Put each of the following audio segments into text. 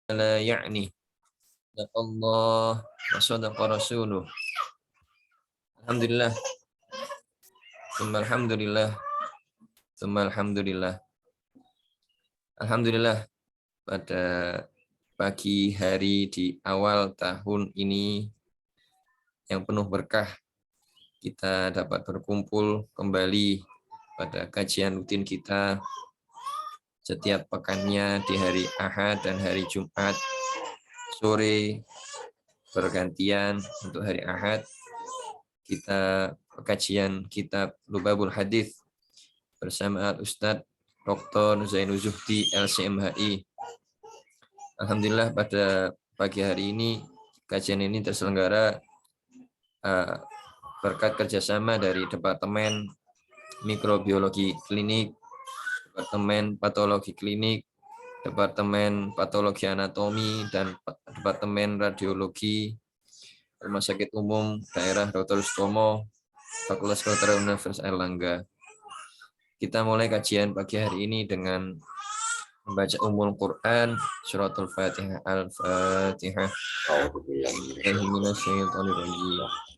لا يعني صدق الله وصدق رسوله. Alhamdulillah, alhamdulillah, alhamdulillah. Alhamdulillah, pada pagi hari di awal tahun ini yang penuh berkah, kita dapat berkumpul kembali pada kajian rutin kita setiap pekannya di hari Ahad dan hari Jumat sore bergantian. Untuk hari Ahad kita kajian kitab Lubabul Hadis bersama Al-Ustadz Dr. Zainul Zuhdi LCMHI. Alhamdulillah pada pagi hari ini kajian ini terselenggara berkat kerjasama dari Departemen Mikrobiologi Klinik, Departemen Patologi Klinik, Departemen Patologi Anatomi, dan Departemen Radiologi Rumah Sakit Umum Daerah Dr. Sutomo, Fakultas Kedokteran Universitas Airlangga. Kita mulai kajian pagi hari ini dengan membaca Ummul Quran, Suratul Fatihah. Al-Fatihah.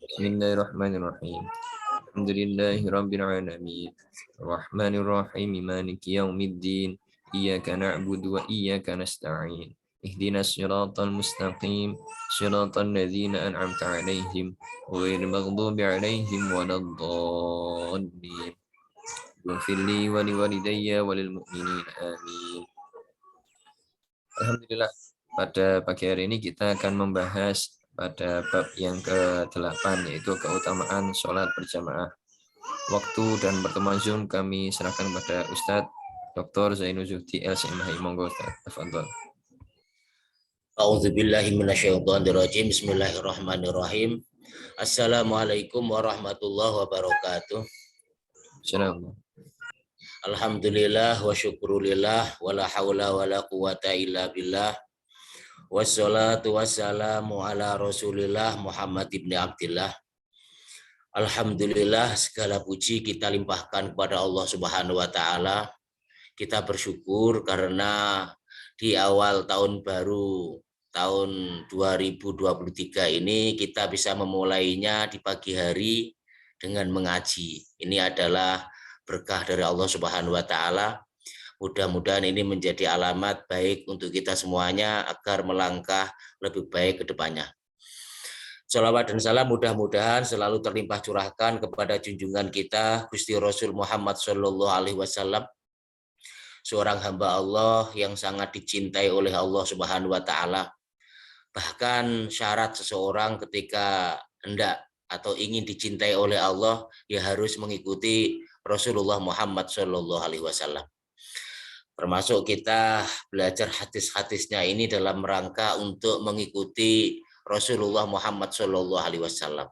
Bismillahirrahmanirrahim. Alhamdulillahirabbil alamin. Arrahmanir rahim. Maliki yaumiddin. Iyyaka na'budu wa iyyaka nasta'in. Ihdinas siratal mustaqim. Siratal ladzina an'amta 'alaihim ghairil maghdubi 'alaihim waladdallin. Waghfirli wa liwalidayya walil mu'minin amin. Alhamdulillah, pada pagi hari ini kita akan membahas pada bab yang ke-8, yaitu keutamaan sholat berjamaah. Waktu dan pertemuan Zoom kami serahkan kepada Ustadz Dr. Zainul Zuhdi LCMHI. Monggo Ustadz, tafadhol. A'udzubillahi minasyaitonirrajim. Bismillahirrahmanirrahim. Assalamualaikum warahmatullahi wabarakatuh. Assalamualaikum. Alhamdulillah wa syukurillah wa la haula wa la quwata illa billah. Wassalatu wassalamu ala Rasulillah Muhammad ibn Abdillah. Alhamdulillah, segala puji kita limpahkan kepada Allah Subhanahu wa taala. Kita bersyukur karena di awal tahun baru tahun 2023 ini kita bisa memulainya di pagi hari dengan mengaji. Ini adalah berkah dari Allah Subhanahu wa taala. Mudah-mudahan ini menjadi alamat baik untuk kita semuanya agar melangkah lebih baik ke depannya. Shalawat dan salam mudah-mudahan selalu terlimpah curahkan kepada junjungan kita Gusti Rasul Muhammad Shallallahu Alaihi Wasallam, seorang hamba Allah yang sangat dicintai oleh Allah Subhanahu wa taala. Bahkan syarat seseorang ketika hendak atau ingin dicintai oleh Allah, ya harus mengikuti Rasulullah Muhammad Shallallahu Alaihi Wasallam. Termasuk kita belajar hadis-hadisnya ini dalam rangka untuk mengikuti Rasulullah Muhammad Shallallahu Alaihi Wasallam.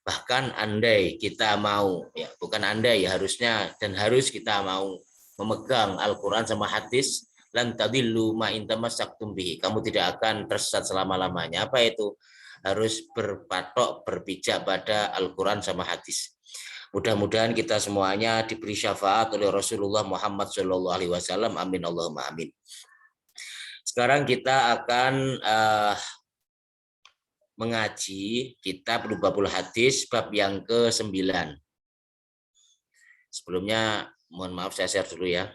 Bahkan andai kita mau, ya bukan andai, ya harusnya dan harus kita mau memegang Al-Quran sama hadis, lan tadillu ma in tamassaktum bihi. Kamu tidak akan tersesat selama-lamanya. Apa itu? Harus berpatok, berpijak pada Al-Quran sama hadis. Mudah-mudahan kita semuanya diberi syafaat oleh Rasulullah Muhammad SAW. Amin Allahumma amin. Sekarang kita akan mengaji kitab Lubabul Hadis bab yang ke-9. Sebelumnya mohon maaf, saya share dulu ya.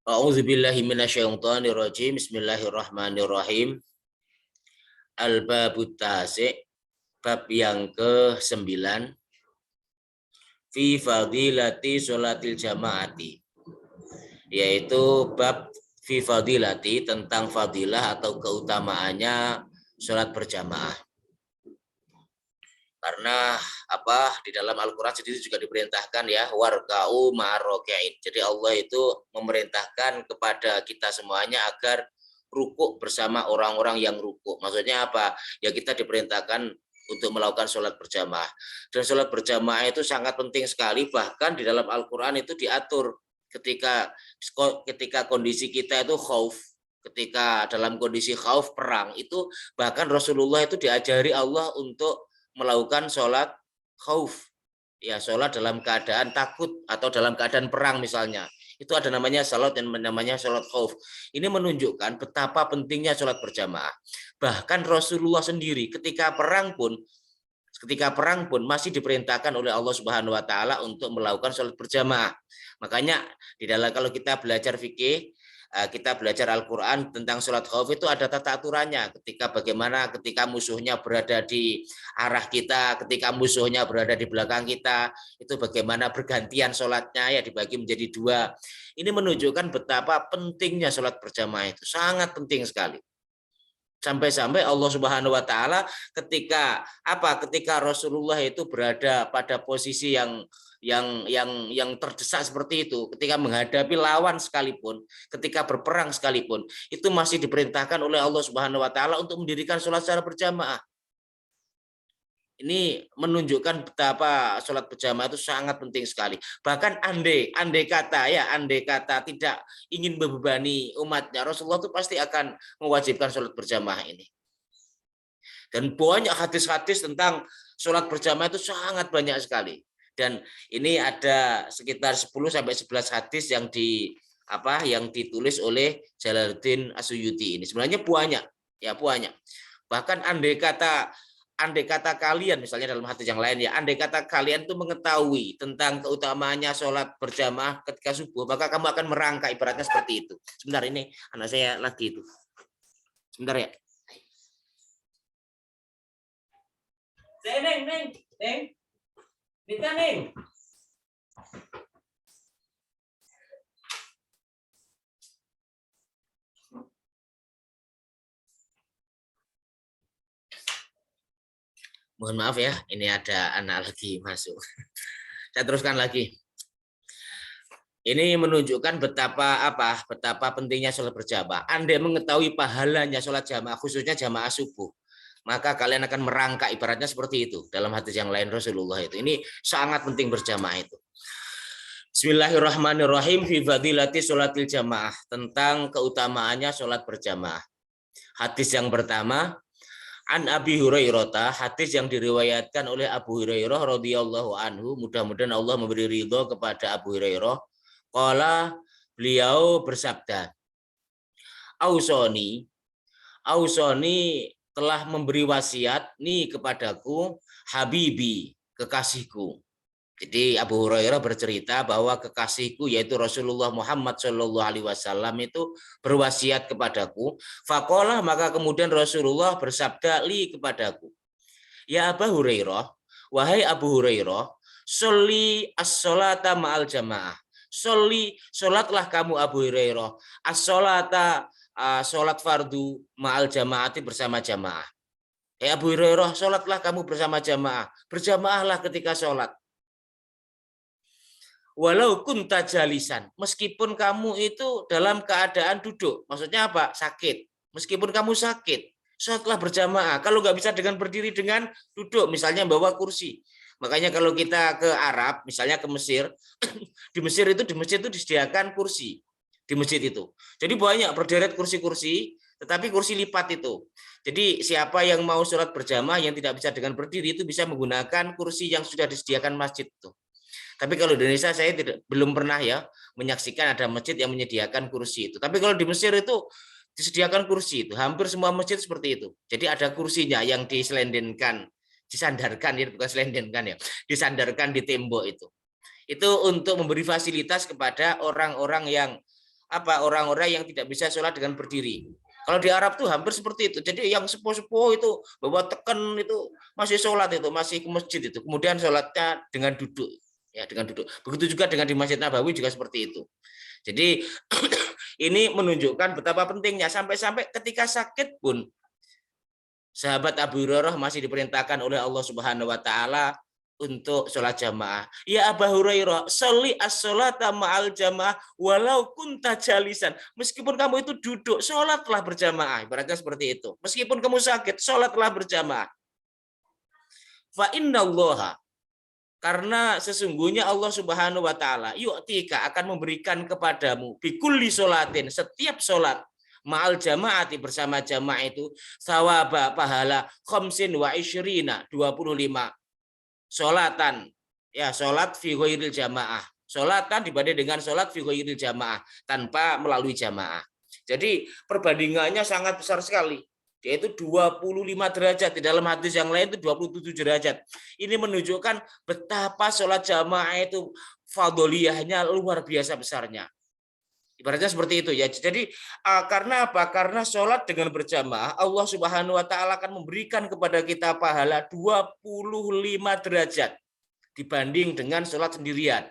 A'udzubillahi minasyaitonirrajim. Bismillahirrahmanirrahim. Al-babut tasi', bab yang ke-9, fi fadilati sholatil jamaati, yaitu bab fi fadilati, tentang fadilah atau keutamaannya sholat berjamaah. Karena di dalam Al-Quran sendiri juga diperintahkan ya, warka'u ma'arroke'in. Jadi Allah itu memerintahkan kepada kita semuanya agar rukuk bersama orang-orang yang rukuk. Maksudnya apa? Ya kita diperintahkan untuk melakukan sholat berjamaah. Dan sholat berjamaah itu sangat penting sekali, bahkan di dalam Al-Quran itu diatur ketika kondisi kita itu khauf, ketika dalam kondisi khauf perang itu bahkan Rasulullah itu diajari Allah untuk melakukan sholat khauf, ya sholat dalam keadaan takut atau dalam keadaan perang misalnya, itu ada namanya sholat yang namanya sholat khauf. Ini menunjukkan betapa pentingnya sholat berjamaah. Bahkan Rasulullah sendiri ketika perang pun masih diperintahkan oleh Allah Subhanahu wa taala untuk melakukan sholat berjamaah. Makanya di dalam kalau kita belajar fikih, kita belajar Al-Qur'an tentang sholat khauf itu ada tata aturannya, ketika musuhnya berada di arah kita, ketika musuhnya berada di belakang kita, itu bagaimana bergantian sholatnya, ya dibagi menjadi dua. Ini menunjukkan betapa pentingnya sholat berjamaah, itu sangat penting sekali. Sampai-sampai Allah Subhanahu wa taala ketika Rasulullah itu berada pada posisi yang terdesak seperti itu, ketika menghadapi lawan sekalipun, ketika berperang sekalipun, itu masih diperintahkan oleh Allah Subhanahu wa taala untuk mendirikan sholat secara berjamaah. Ini menunjukkan betapa sholat berjamaah itu sangat penting sekali. Bahkan andai kata tidak ingin membebani umatnya, Rasulullah itu pasti akan mewajibkan sholat berjamaah ini. Dan banyak hadis-hadis tentang sholat berjamaah itu sangat banyak sekali. Dan ini ada sekitar 10-11 hadis yang ditulis oleh Jalaluddin As-Suyuti ini. Sebenarnya banyak. Bahkan andai kata kalian, misalnya dalam hadis yang lain ya, andai kata kalian itu mengetahui tentang keutamaannya sholat berjamaah ketika subuh, maka kamu akan merangkak, ibaratnya seperti itu. Sebentar, ini anak saya lagi itu. Sebentar ya. Neng. Kita Neng. Mohon maaf ya, ini ada anak lagi masuk. Saya teruskan lagi. Ini menunjukkan betapa pentingnya sholat berjamaah. Anda mengetahui pahalanya sholat jamaah, khususnya jamaah subuh, maka kalian akan merangkak, ibaratnya seperti itu. Dalam hadis yang lain Rasulullah itu. Ini sangat penting berjamaah itu. Bismillahirrahmanirrahim. Fi fadilati sholatil jamaah, tentang keutamaannya sholat berjamaah. Hadis yang pertama, An Abi Hurairah, hadis yang diriwayatkan oleh Abu Hurairah radhiyallahu anhu, mudah-mudahan Allah memberi ridho kepada Abu Hurairah. Qala, beliau bersabda, Ausoni telah memberi wasiat nih kepadaku Habibi, kekasihku. Jadi Abu Hurairah bercerita bahwa kekasihku yaitu Rasulullah Muhammad SAW itu berwasiat kepadaku. Faqala, maka kemudian Rasulullah bersabda li kepadaku, ya Abu Hurairah, wahai Abu Hurairah, sholli as-sholata ma'al jamaah. Sholatlah kamu Abu Hurairah as-sholata, sholat fardu ma'al jamaati, bersama jamaah. Ya Abu Hurairah, sholatlah kamu bersama jamaah. Berjamaahlah ketika sholat. Walau kunta jalisan, meskipun kamu itu dalam keadaan duduk. Maksudnya apa? Sakit. Meskipun kamu sakit, sholatlah berjamaah. Kalau nggak bisa dengan berdiri, dengan duduk, misalnya bawa kursi. Makanya kalau kita ke Arab, misalnya ke Mesir, di masjid itu disediakan kursi di masjid itu. Jadi banyak berderet kursi-kursi, tetapi kursi lipat itu. Jadi siapa yang mau sholat berjamaah yang tidak bisa dengan berdiri itu bisa menggunakan kursi yang sudah disediakan masjid itu. Tapi kalau di Indonesia saya belum pernah ya menyaksikan ada masjid yang menyediakan kursi itu. Tapi kalau di Mesir itu disediakan kursi itu. Hampir semua masjid seperti itu. Jadi ada kursinya yang disandarkan ya, bukan selendenkan ya, disandarkan di tembok itu. Itu untuk memberi fasilitas kepada orang-orang yang tidak bisa sholat dengan berdiri. Kalau di Arab tuh hampir seperti itu. Jadi yang sepuh-sepuh itu bawa teken itu masih sholat itu, masih ke masjid itu. Kemudian sholatnya dengan duduk. Ya, dengan duduk. Begitu juga dengan di Masjid Nabawi juga seperti itu. Jadi ini menunjukkan betapa pentingnya, sampai-sampai ketika sakit pun sahabat Abu Hurairah masih diperintahkan oleh Allah Subhanahu wa taala untuk sholat jamaah. Ya Abu Hurairah, sholli as-sholata ma'al jamaah walau kunta jalisan. Meskipun kamu itu duduk, sholatlah berjamaah. Ibaratnya seperti itu. Meskipun kamu sakit, sholatlah berjamaah. Fa innallaha, Karena sesungguhnya Allah Subhanahu wa taala yu'tika akan memberikan kepadamu bikulli sholatin, setiap sholat ma'al jamaati, bersama jamaah itu, sawaba pahala khamsin wa isyrina, 25 sholatan, ya sholat fi ghairil jamaah, sholatan dibanding dengan sholat fi ghairil jamaah, tanpa melalui jamaah. Jadi perbandingannya sangat besar sekali, yaitu 25 derajat. Di dalam hadis yang lain itu 27 derajat. Ini menunjukkan betapa sholat jamaah itu fadoliyahnya luar biasa besarnya. Ibaratnya seperti itu ya. Jadi karena apa? Karena sholat dengan berjamaah, Allah Subhanahu wa taala akan memberikan kepada kita pahala 25 derajat dibanding dengan sholat sendirian.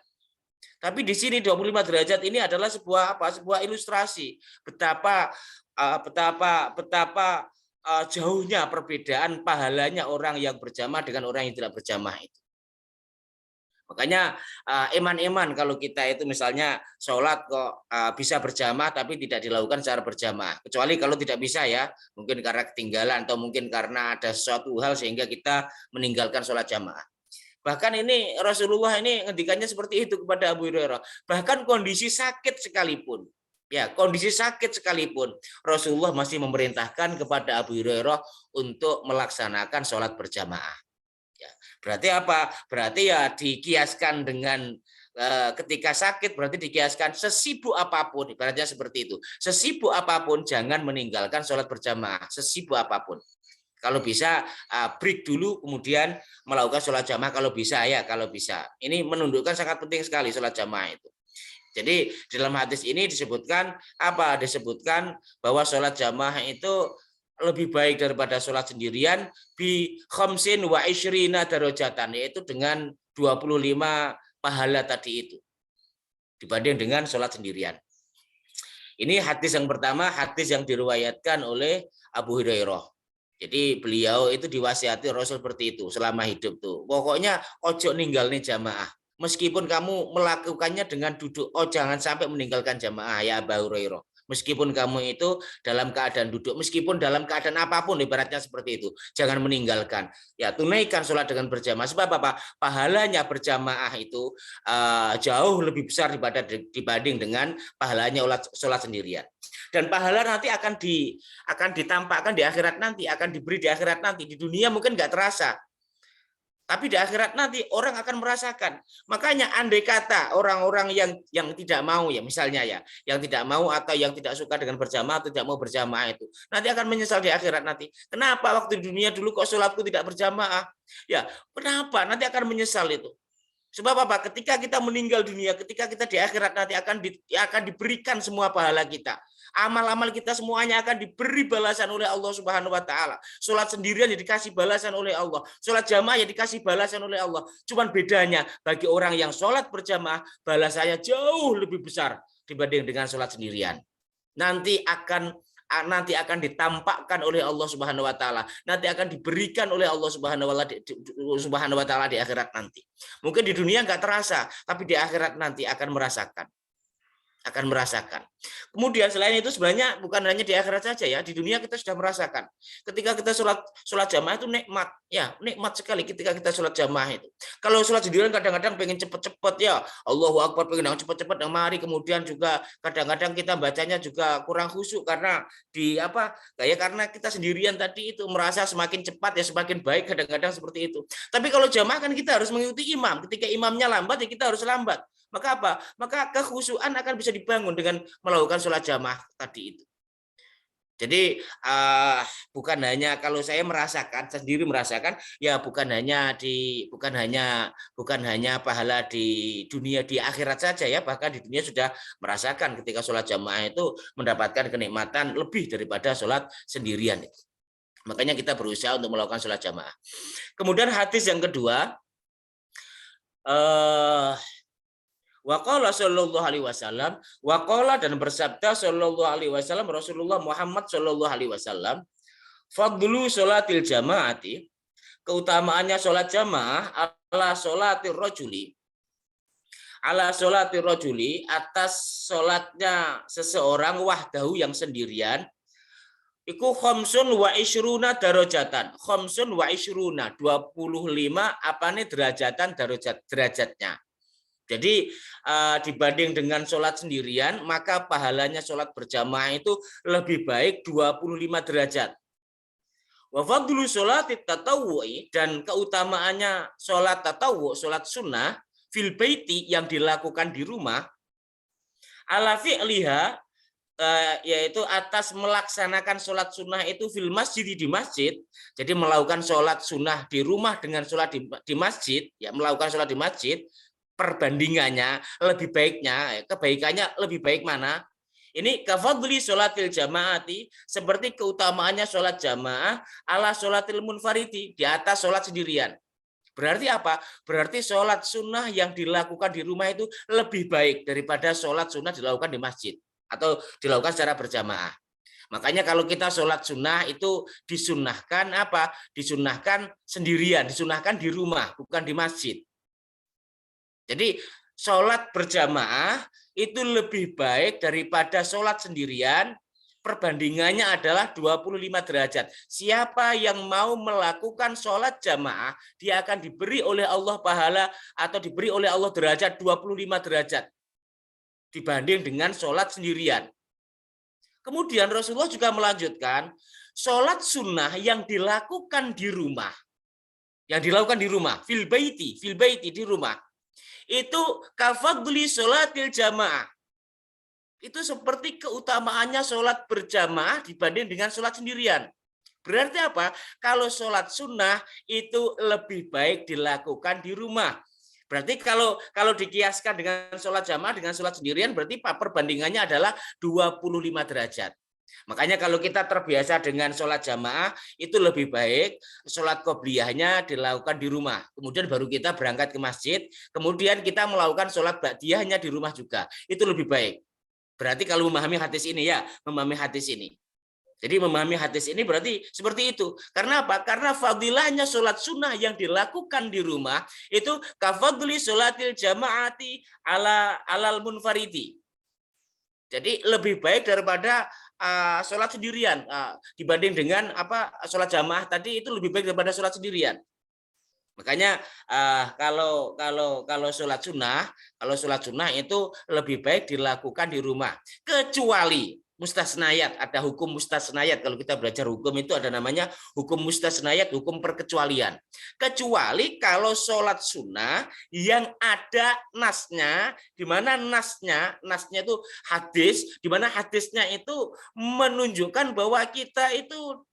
Tapi di sini 25 derajat ini adalah sebuah ilustrasi betapa jauhnya perbedaan pahalanya orang yang berjamaah dengan orang yang tidak berjamaah itu. Makanya eman-eman kalau kita itu misalnya sholat kok bisa berjamaah tapi tidak dilakukan secara berjamaah. Kecuali kalau tidak bisa ya, mungkin karena ketinggalan atau mungkin karena ada suatu hal sehingga kita meninggalkan sholat jamaah. Bahkan ini Rasulullah ini ngendikannya seperti itu kepada Abu Hurairah. Bahkan kondisi sakit sekalipun, ya kondisi sakit sekalipun, Rasulullah masih memerintahkan kepada Abu Hurairah untuk melaksanakan sholat berjamaah. Ya, berarti apa? Berarti ya dikiaskan dengan ketika sakit, berarti dikiaskan sesibuk apapun, ibaratnya seperti itu. Sesibuk apapun jangan meninggalkan sholat berjamaah, sesibuk apapun. Kalau bisa break dulu, kemudian melakukan sholat jamaah kalau bisa ya, kalau bisa. Ini menunjukkan sangat penting sekali sholat jamaah itu. Jadi dalam hadis ini disebutkan apa? Disebutkan bahwa sholat jamaah itu lebih baik daripada sholat sendirian bi khamsin wa isyrina darajatan, yaitu dengan 25 pahala tadi itu dibanding dengan sholat sendirian. Ini hadis yang pertama, hadis yang diriwayatkan oleh Abu Hurairah. Jadi beliau itu diwasiati Rasul seperti itu selama hidup tuh. Pokoknya ojo ninggalin jamaah. Meskipun kamu melakukannya dengan duduk, jangan sampai meninggalkan jamaah ya Abu Hurairah. Meskipun kamu itu dalam keadaan duduk, meskipun dalam keadaan apapun, ibaratnya seperti itu, jangan meninggalkan. Ya, tunaikan sholat dengan berjamaah. Sebab apa? Pahalanya berjamaah itu jauh lebih besar dibanding dengan pahalanya sholat sendirian. Dan pahala nanti akan ditampakkan di akhirat nanti, akan diberi di akhirat nanti. Di dunia mungkin nggak terasa, tapi di akhirat nanti orang akan merasakan. Makanya andai kata orang-orang yang tidak mau ya, misalnya ya, yang tidak mau atau yang tidak suka dengan berjamaah atau tidak mau berjamaah itu, nanti akan menyesal di akhirat nanti. Kenapa waktu di dunia dulu kok sholatku tidak berjamaah? Ya, kenapa? Nanti akan menyesal itu. Sebab apa? Ketika kita meninggal dunia, ketika kita di akhirat nanti akan diberikan semua pahala kita. Amal-amal kita semuanya akan diberi balasan oleh Allah Subhanahu wa taala. Salat sendirian ya dikasih balasan oleh Allah. Salat jamaah ya dikasih balasan oleh Allah. Cuman bedanya bagi orang yang salat berjamaah, balasannya jauh lebih besar dibanding dengan salat sendirian. Nanti akan ditampakkan oleh Allah Subhanahu wa taala. Nanti akan diberikan oleh Allah Subhanahu wa taala di akhirat nanti. Mungkin di dunia enggak terasa, tapi di akhirat nanti akan merasakan. Kemudian selain itu sebenarnya bukan hanya di akhirat saja ya, di dunia kita sudah merasakan. Ketika kita sholat jamaah itu nikmat, ya nikmat sekali ketika kita sholat jamaah itu. Kalau sholat sendirian kadang-kadang pengen cepet-cepet ya, Allahu Akbar pengen cepet-cepet, mari kemudian juga kadang-kadang kita bacanya juga kurang khusyuk karena karena kita sendirian tadi itu merasa semakin cepat ya semakin baik, kadang-kadang seperti itu. Tapi kalau jamaah kan kita harus mengikuti imam, ketika imamnya lambat ya kita harus lambat. Maka apa? Maka kekhusyuan akan bisa dibangun dengan melakukan sholat jamaah tadi itu. Jadi bukan hanya kalau saya sendiri merasakan ya bukan hanya pahala di dunia di akhirat saja ya, bahkan di dunia sudah merasakan ketika sholat jamaah itu mendapatkan kenikmatan lebih daripada sholat sendirian itu. Makanya kita berusaha untuk melakukan sholat jamaah. Kemudian hadis yang kedua, waqala sallallahu alaihi wasallam, waqala dan bersabda sallallahu alaihi wasallam Rasulullah Muhammad sallallahu alaihi wasallam, fadlu sholatil jamaati, keutamaannya sholat jamaah ala sholatir rajuli atas sholatnya seseorang wahdahu yang sendirian, iku khamsun wa isyruna darajatan. Khamsun wa isyruna 25 apane derajatan derajatnya. Jadi dibanding dengan sholat sendirian, maka pahalanya sholat berjamaah itu lebih baik 25 derajat. Wa fadlu sholati tatawwu'i, dan keutamaannya sholat tatawwu, sholat sunnah fil baiti yang dilakukan di rumah, ala fi'liha, yaitu atas melaksanakan sholat sunnah itu fil masjid, di masjid. Jadi melakukan sholat sunnah di rumah dengan sholat di masjid, ya melakukan sholat di masjid, perbandingannya lebih baiknya, kebaikannya lebih baik mana? Ini kafadli sholatil jamaati, seperti keutamaannya sholat jamaah ala sholatil munfaridi, di atas sholat sendirian. Berarti apa? Berarti sholat sunnah yang dilakukan di rumah itu lebih baik daripada sholat sunnah dilakukan di masjid atau dilakukan secara berjamaah. Makanya kalau kita sholat sunnah itu disunnahkan apa? Disunnahkan sendirian, disunnahkan di rumah, bukan di masjid. Jadi sholat berjamaah itu lebih baik daripada sholat sendirian. Perbandingannya adalah 25 derajat. Siapa yang mau melakukan sholat jamaah, dia akan diberi oleh Allah pahala atau diberi oleh Allah derajat 25 derajat dibanding dengan sholat sendirian. Kemudian Rasulullah juga melanjutkan, sholat sunnah yang dilakukan di rumah, fil baiti di rumah, itu kafadli sholatil jamaah. Itu seperti keutamaannya sholat berjamaah dibanding dengan sholat sendirian. Berarti apa? Kalau sholat sunnah itu lebih baik dilakukan di rumah. Berarti kalau dikiaskan dengan sholat jamaah dengan sholat sendirian, berarti perbandingannya adalah 25 derajat. Makanya kalau kita terbiasa dengan sholat jamaah, itu lebih baik sholat qobliyahnya dilakukan di rumah. Kemudian baru kita berangkat ke masjid, kemudian kita melakukan sholat ba'diyahnya di rumah juga. Itu lebih baik. Berarti kalau memahami hadis ini ya, memahami hadis ini. Jadi memahami hadis ini berarti seperti itu. Karena apa? Karena fadilahnya sholat sunnah yang dilakukan di rumah itu kafadli sholatil jamaati alal munfaridi. Jadi lebih baik daripada sholat sendirian dibanding dengan sholat jamaah tadi, itu lebih baik daripada sholat sendirian. Makanya kalau sholat sunnah itu lebih baik dilakukan di rumah, kecuali mustasnayat. Ada hukum mustasnayat. Kalau kita belajar hukum itu ada namanya hukum mustasnayat, hukum perkecualian. Kecuali kalau sholat sunnah yang ada nasnya, di mana nasnya itu hadis, di mana hadisnya itu menunjukkan bahwa kita itu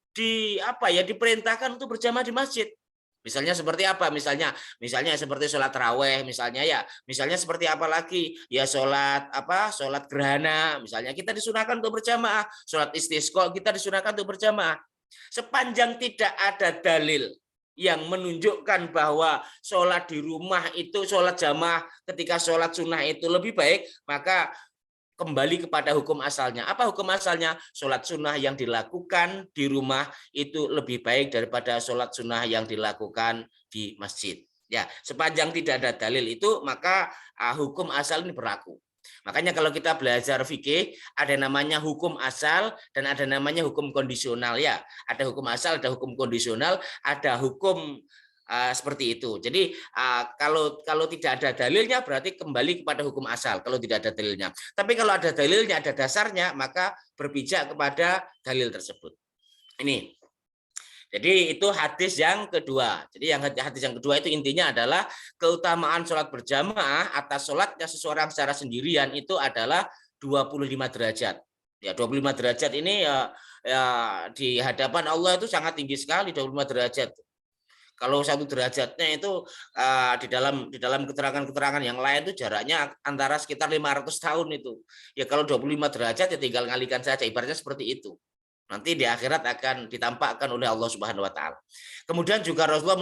diperintahkan untuk berjamaah di masjid. Misalnya seperti apa? Misalnya seperti sholat taraweh, misalnya seperti apa lagi? Ya sholat gerhana, misalnya kita disunahkan untuk berjamaah. Sholat istisqa kita disunahkan untuk berjamaah. Sepanjang tidak ada dalil yang menunjukkan bahwa sholat di rumah itu, sholat jamaah ketika sholat sunnah itu lebih baik, maka kembali kepada hukum asalnya. Apa hukum asalnya? Sholat sunnah yang dilakukan di rumah itu lebih baik daripada sholat sunnah yang dilakukan di masjid. Ya, sepanjang tidak ada dalil itu, maka hukum asal ini berlaku. Makanya kalau kita belajar fikih, ada namanya hukum asal dan ada namanya hukum kondisional ya. Ada hukum asal, ada hukum kondisional, ada hukum seperti itu. Jadi kalau tidak ada dalilnya berarti kembali kepada hukum asal kalau tidak ada dalilnya. Tapi kalau ada dalilnya, ada dasarnya, maka berpijak kepada dalil tersebut. Ini. Jadi itu hadis yang kedua. Jadi hadis yang kedua itu intinya adalah keutamaan sholat berjamaah atas sholatnya seseorang secara sendirian itu adalah 25 derajat. Ya, 25 derajat ini ya di hadapan Allah itu sangat tinggi sekali, 25 derajat. Kalau 1 derajatnya itu di dalam keterangan-keterangan yang lain itu jaraknya antara sekitar 500 tahun itu. Ya kalau 25 derajat ya tinggal ngalikan saja, ibaratnya seperti itu. Nanti di akhirat akan ditampakkan oleh Allah Subhanahu wa taala. Kemudian juga Rasulullah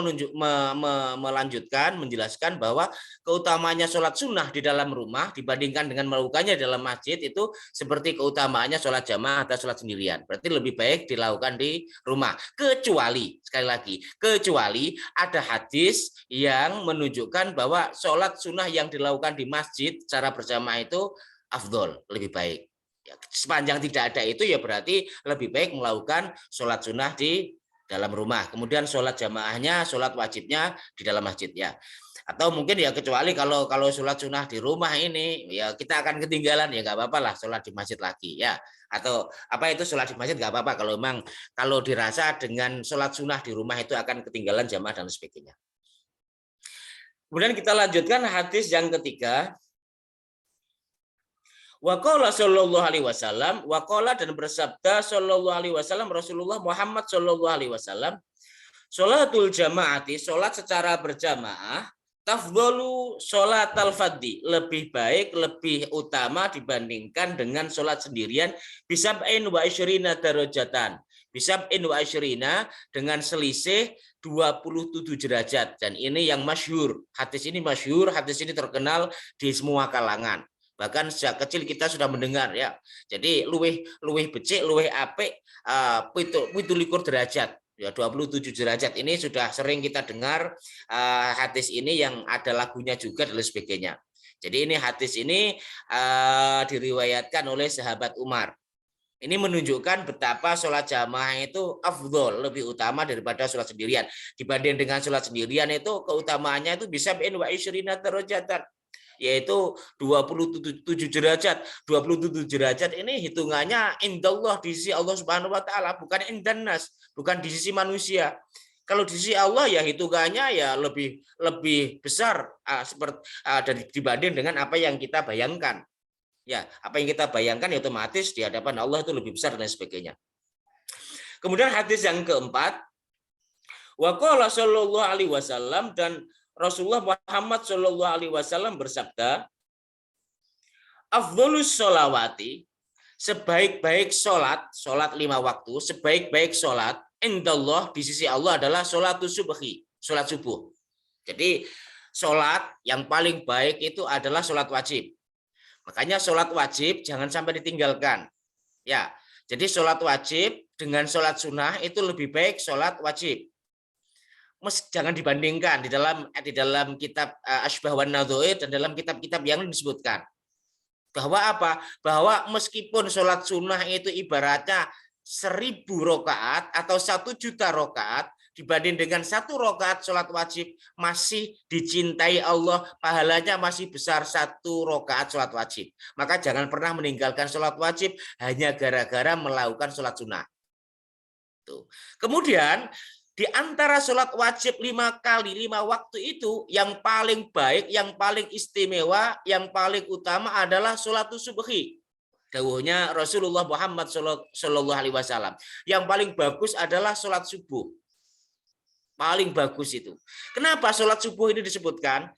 melanjutkan menjelaskan bahwa keutamaannya sholat sunnah di dalam rumah dibandingkan dengan melakukannya di dalam masjid itu seperti keutamaannya sholat jamaah atau sholat sendirian. Berarti lebih baik dilakukan di rumah. Kecuali, sekali lagi, ada hadis yang menunjukkan bahwa sholat sunnah yang dilakukan di masjid secara berjamaah itu afdol, lebih baik. Ya, sepanjang tidak ada itu ya berarti lebih baik melakukan sholat sunnah di dalam rumah. Kemudian sholat jamaahnya, sholat wajibnya di dalam masjid ya. Atau mungkin ya kecuali kalau sholat sunnah di rumah ini ya kita akan ketinggalan ya nggak apa-apa lah sholat di masjid lagi ya. Atau apa itu sholat di masjid nggak apa-apa kalau memang kalau dirasa dengan sholat sunnah di rumah itu akan ketinggalan jamaah dan sebagainya. Kemudian kita lanjutkan hadis yang ketiga. Waqala sallallahu alaihi wasallam, waqala dan bersabda sallallahu alaihi wasallam Rasulullah Muhammad sallallahu alaihi wasallam, sholatul jamaati, sholat secara berjamaah, tafdhalu sholatal fadhi, lebih baik, lebih utama dibandingkan dengan sholat sendirian, bisab'in wa isyrina darajatan. Bisab'in wa isyrina dengan selisih 27 derajat. Dan ini yang masyhur. Hadis ini masyhur, hadis ini terkenal di semua kalangan. Bahkan sejak kecil kita sudah mendengar ya. Jadi luwih becik, luwih apik 27 derajat. Ya 27 derajat ini sudah sering kita dengar hadis ini yang ada lagunya juga dan sebagainya. Jadi ini hadis ini diriwayatkan oleh sahabat Umar. Ini menunjukkan betapa sholat jamaah itu afdhol, lebih utama daripada sholat sendirian. Dibanding dengan sholat sendirian itu keutamaannya itu bisa bin wa isyrina darajatan, yaitu 27 derajat. 27 derajat ini hitungannya indallah, di sisi Allah Subhanahu wa taala, bukan indannas, bukan di sisi manusia. Kalau di sisi Allah ya hitungannya ya lebih besar dibanding dengan apa yang kita bayangkan. Ya, apa yang kita bayangkan ya otomatis di hadapan Allah itu lebih besar dan sebagainya. Kemudian hadis yang keempat, waqala sallallahu alaihi wasallam, dan Rasulullah Muhammad sallallahu alaihi wasallam bersabda, afdhalus sholawati, sebaik-baik sholat 5 waktu, sebaik-baik sholat indallah, di sisi Allah adalah sholatus subhi, sholat subuh. Jadi sholat yang paling baik itu adalah sholat wajib. Makanya sholat wajib jangan sampai ditinggalkan. Ya, jadi sholat wajib dengan sholat sunnah itu lebih baik sholat wajib. Jangan dibandingkan di dalam kitab Asbah wan Nadhair dan dalam kitab-kitab yang disebutkan bahwa apa? Bahwa meskipun sholat sunnah itu ibaratnya 1000 rakaat atau 1.000.000 rakaat, dibanding dengan 1 rakaat sholat wajib masih dicintai Allah, pahalanya masih besar 1 rakaat sholat wajib. Maka jangan pernah meninggalkan sholat wajib hanya gara-gara melakukan sholat sunnah. Tuh. Kemudian di antara sholat wajib 5 kali 5 waktu itu yang paling baik, yang paling istimewa, yang paling utama adalah sholatus subhi. Dawuhnya Rasulullah Muhammad Sallallahu Alaihi Wasallam. Yang paling bagus adalah sholat subuh. Paling bagus itu. Kenapa sholat subuh ini disebutkan?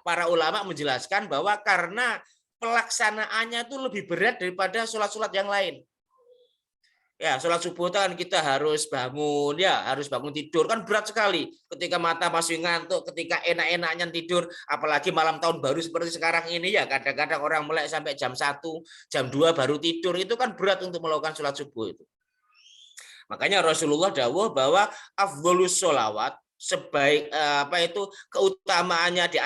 Para ulama menjelaskan bahwa karena pelaksanaannya itu lebih berat daripada sholat-sholat yang lain. Ya, sholat subuh kan kita harus bangun, ya harus bangun tidur, kan berat sekali. Ketika mata masih ngantuk, ketika enak-enaknya tidur, apalagi malam tahun baru seperti sekarang ini ya, kadang-kadang orang melek sampai jam 1, jam 2 baru tidur, itu kan berat untuk melakukan sholat subuh itu. Makanya Rasulullah dawuh bahwa afdhalus sholawat, sebaik keutamaannya di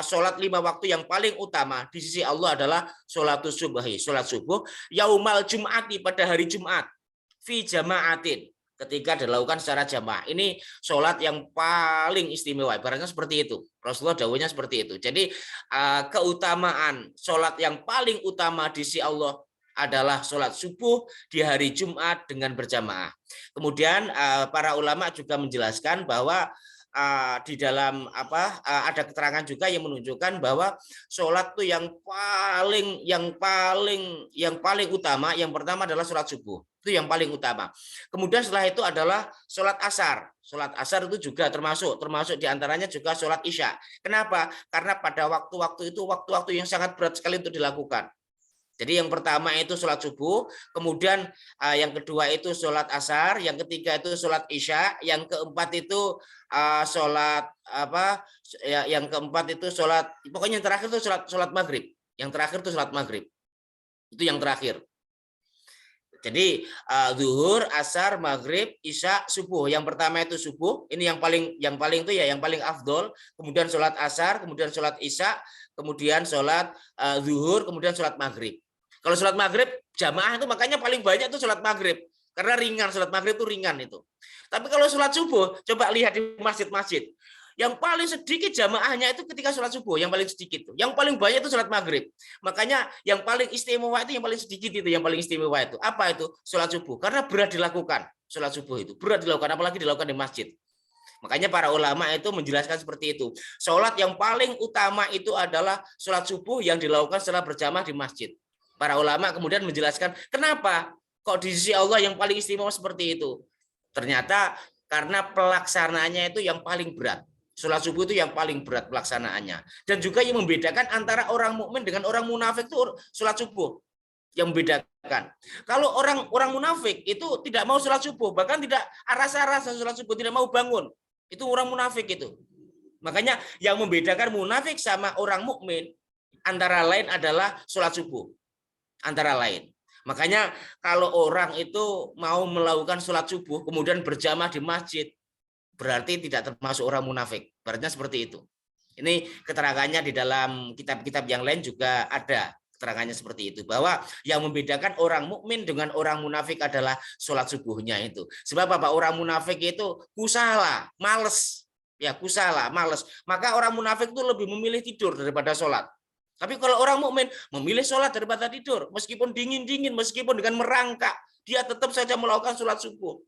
sholat 5 waktu yang paling utama di sisi Allah adalah sholatus subhi, sholat subuh, yaumal jum'ati, pada hari Jumat, fi jama'atin, ketika dilakukan secara jamaah. Ini sholat yang paling istimewa, ibaratnya seperti itu. Rasulullah dawuhnya seperti itu. Jadi keutamaan sholat yang paling utama di sisi Allah adalah sholat subuh di hari Jumat dengan berjamaah. Kemudian para ulama juga menjelaskan bahwa di dalam ada keterangan juga yang menunjukkan bahwa sholat itu yang paling utama, yang pertama adalah sholat subuh, itu yang paling utama. Kemudian setelah itu adalah sholat asar. Sholat asar itu juga termasuk diantaranya juga sholat isya. Kenapa? Karena pada waktu-waktu itu waktu-waktu yang sangat berat sekali untuk dilakukan. Jadi yang pertama itu sholat subuh, kemudian yang kedua itu sholat asar, yang ketiga itu sholat isya, yang keempat itu yang keempat itu sholat, pokoknya yang terakhir itu sholat maghrib, yang terakhir itu sholat maghrib, itu yang terakhir. Jadi zuhur, asar, maghrib, isya, subuh. Yang pertama itu subuh, ini yang paling itu ya, yang paling afdol. Kemudian sholat asar, kemudian sholat isya, kemudian sholat zuhur, kemudian sholat maghrib. Kalau sholat maghrib jamaah itu makanya paling banyak itu sholat maghrib. Karena ringan, sholat maghrib itu ringan itu. Tapi kalau sholat subuh, coba lihat di masjid-masjid. Yang paling sedikit jamaahnya itu ketika sholat subuh, yang paling sedikit. Yang paling banyak itu sholat maghrib. Makanya yang paling istimewa itu yang paling sedikit itu, yang paling istimewa itu. Apa itu? Sholat subuh. Karena berat dilakukan. Sholat subuh itu berat dilakukan, apalagi dilakukan di masjid. Makanya para ulama itu menjelaskan seperti itu. Sholat yang paling utama itu adalah sholat subuh yang dilakukan setelah berjamaah di masjid. Para ulama kemudian menjelaskan kenapa kok di sisi Allah yang paling istimewa seperti itu. Ternyata karena pelaksanaannya itu yang paling berat. Sholat subuh itu yang paling berat pelaksanaannya. Dan juga yang membedakan antara orang mukmin dengan orang munafik itu sholat subuh. Yang membedakan. Kalau orang munafik itu tidak mau sholat subuh, bahkan tidak rasa-rasa sholat subuh, tidak mau bangun. Itu orang munafik itu. Makanya yang membedakan munafik sama orang mukmin antara lain adalah sholat subuh. Antara lain. Makanya kalau orang itu mau melakukan sholat subuh kemudian berjamaah di masjid, berarti tidak termasuk orang munafik. Berarti seperti itu. Ini keterangannya di dalam kitab-kitab yang lain juga ada keterangannya seperti itu, bahwa yang membedakan orang mukmin dengan orang munafik adalah sholat subuhnya itu. Sebab apa? Orang munafik itu kusala, males, ya kusala, males. Maka orang munafik itu lebih memilih tidur daripada sholat. Tapi kalau orang mukmin memilih sholat daripada tidur, meskipun dingin-dingin, meskipun dengan merangkak, dia tetap saja melakukan sholat subuh.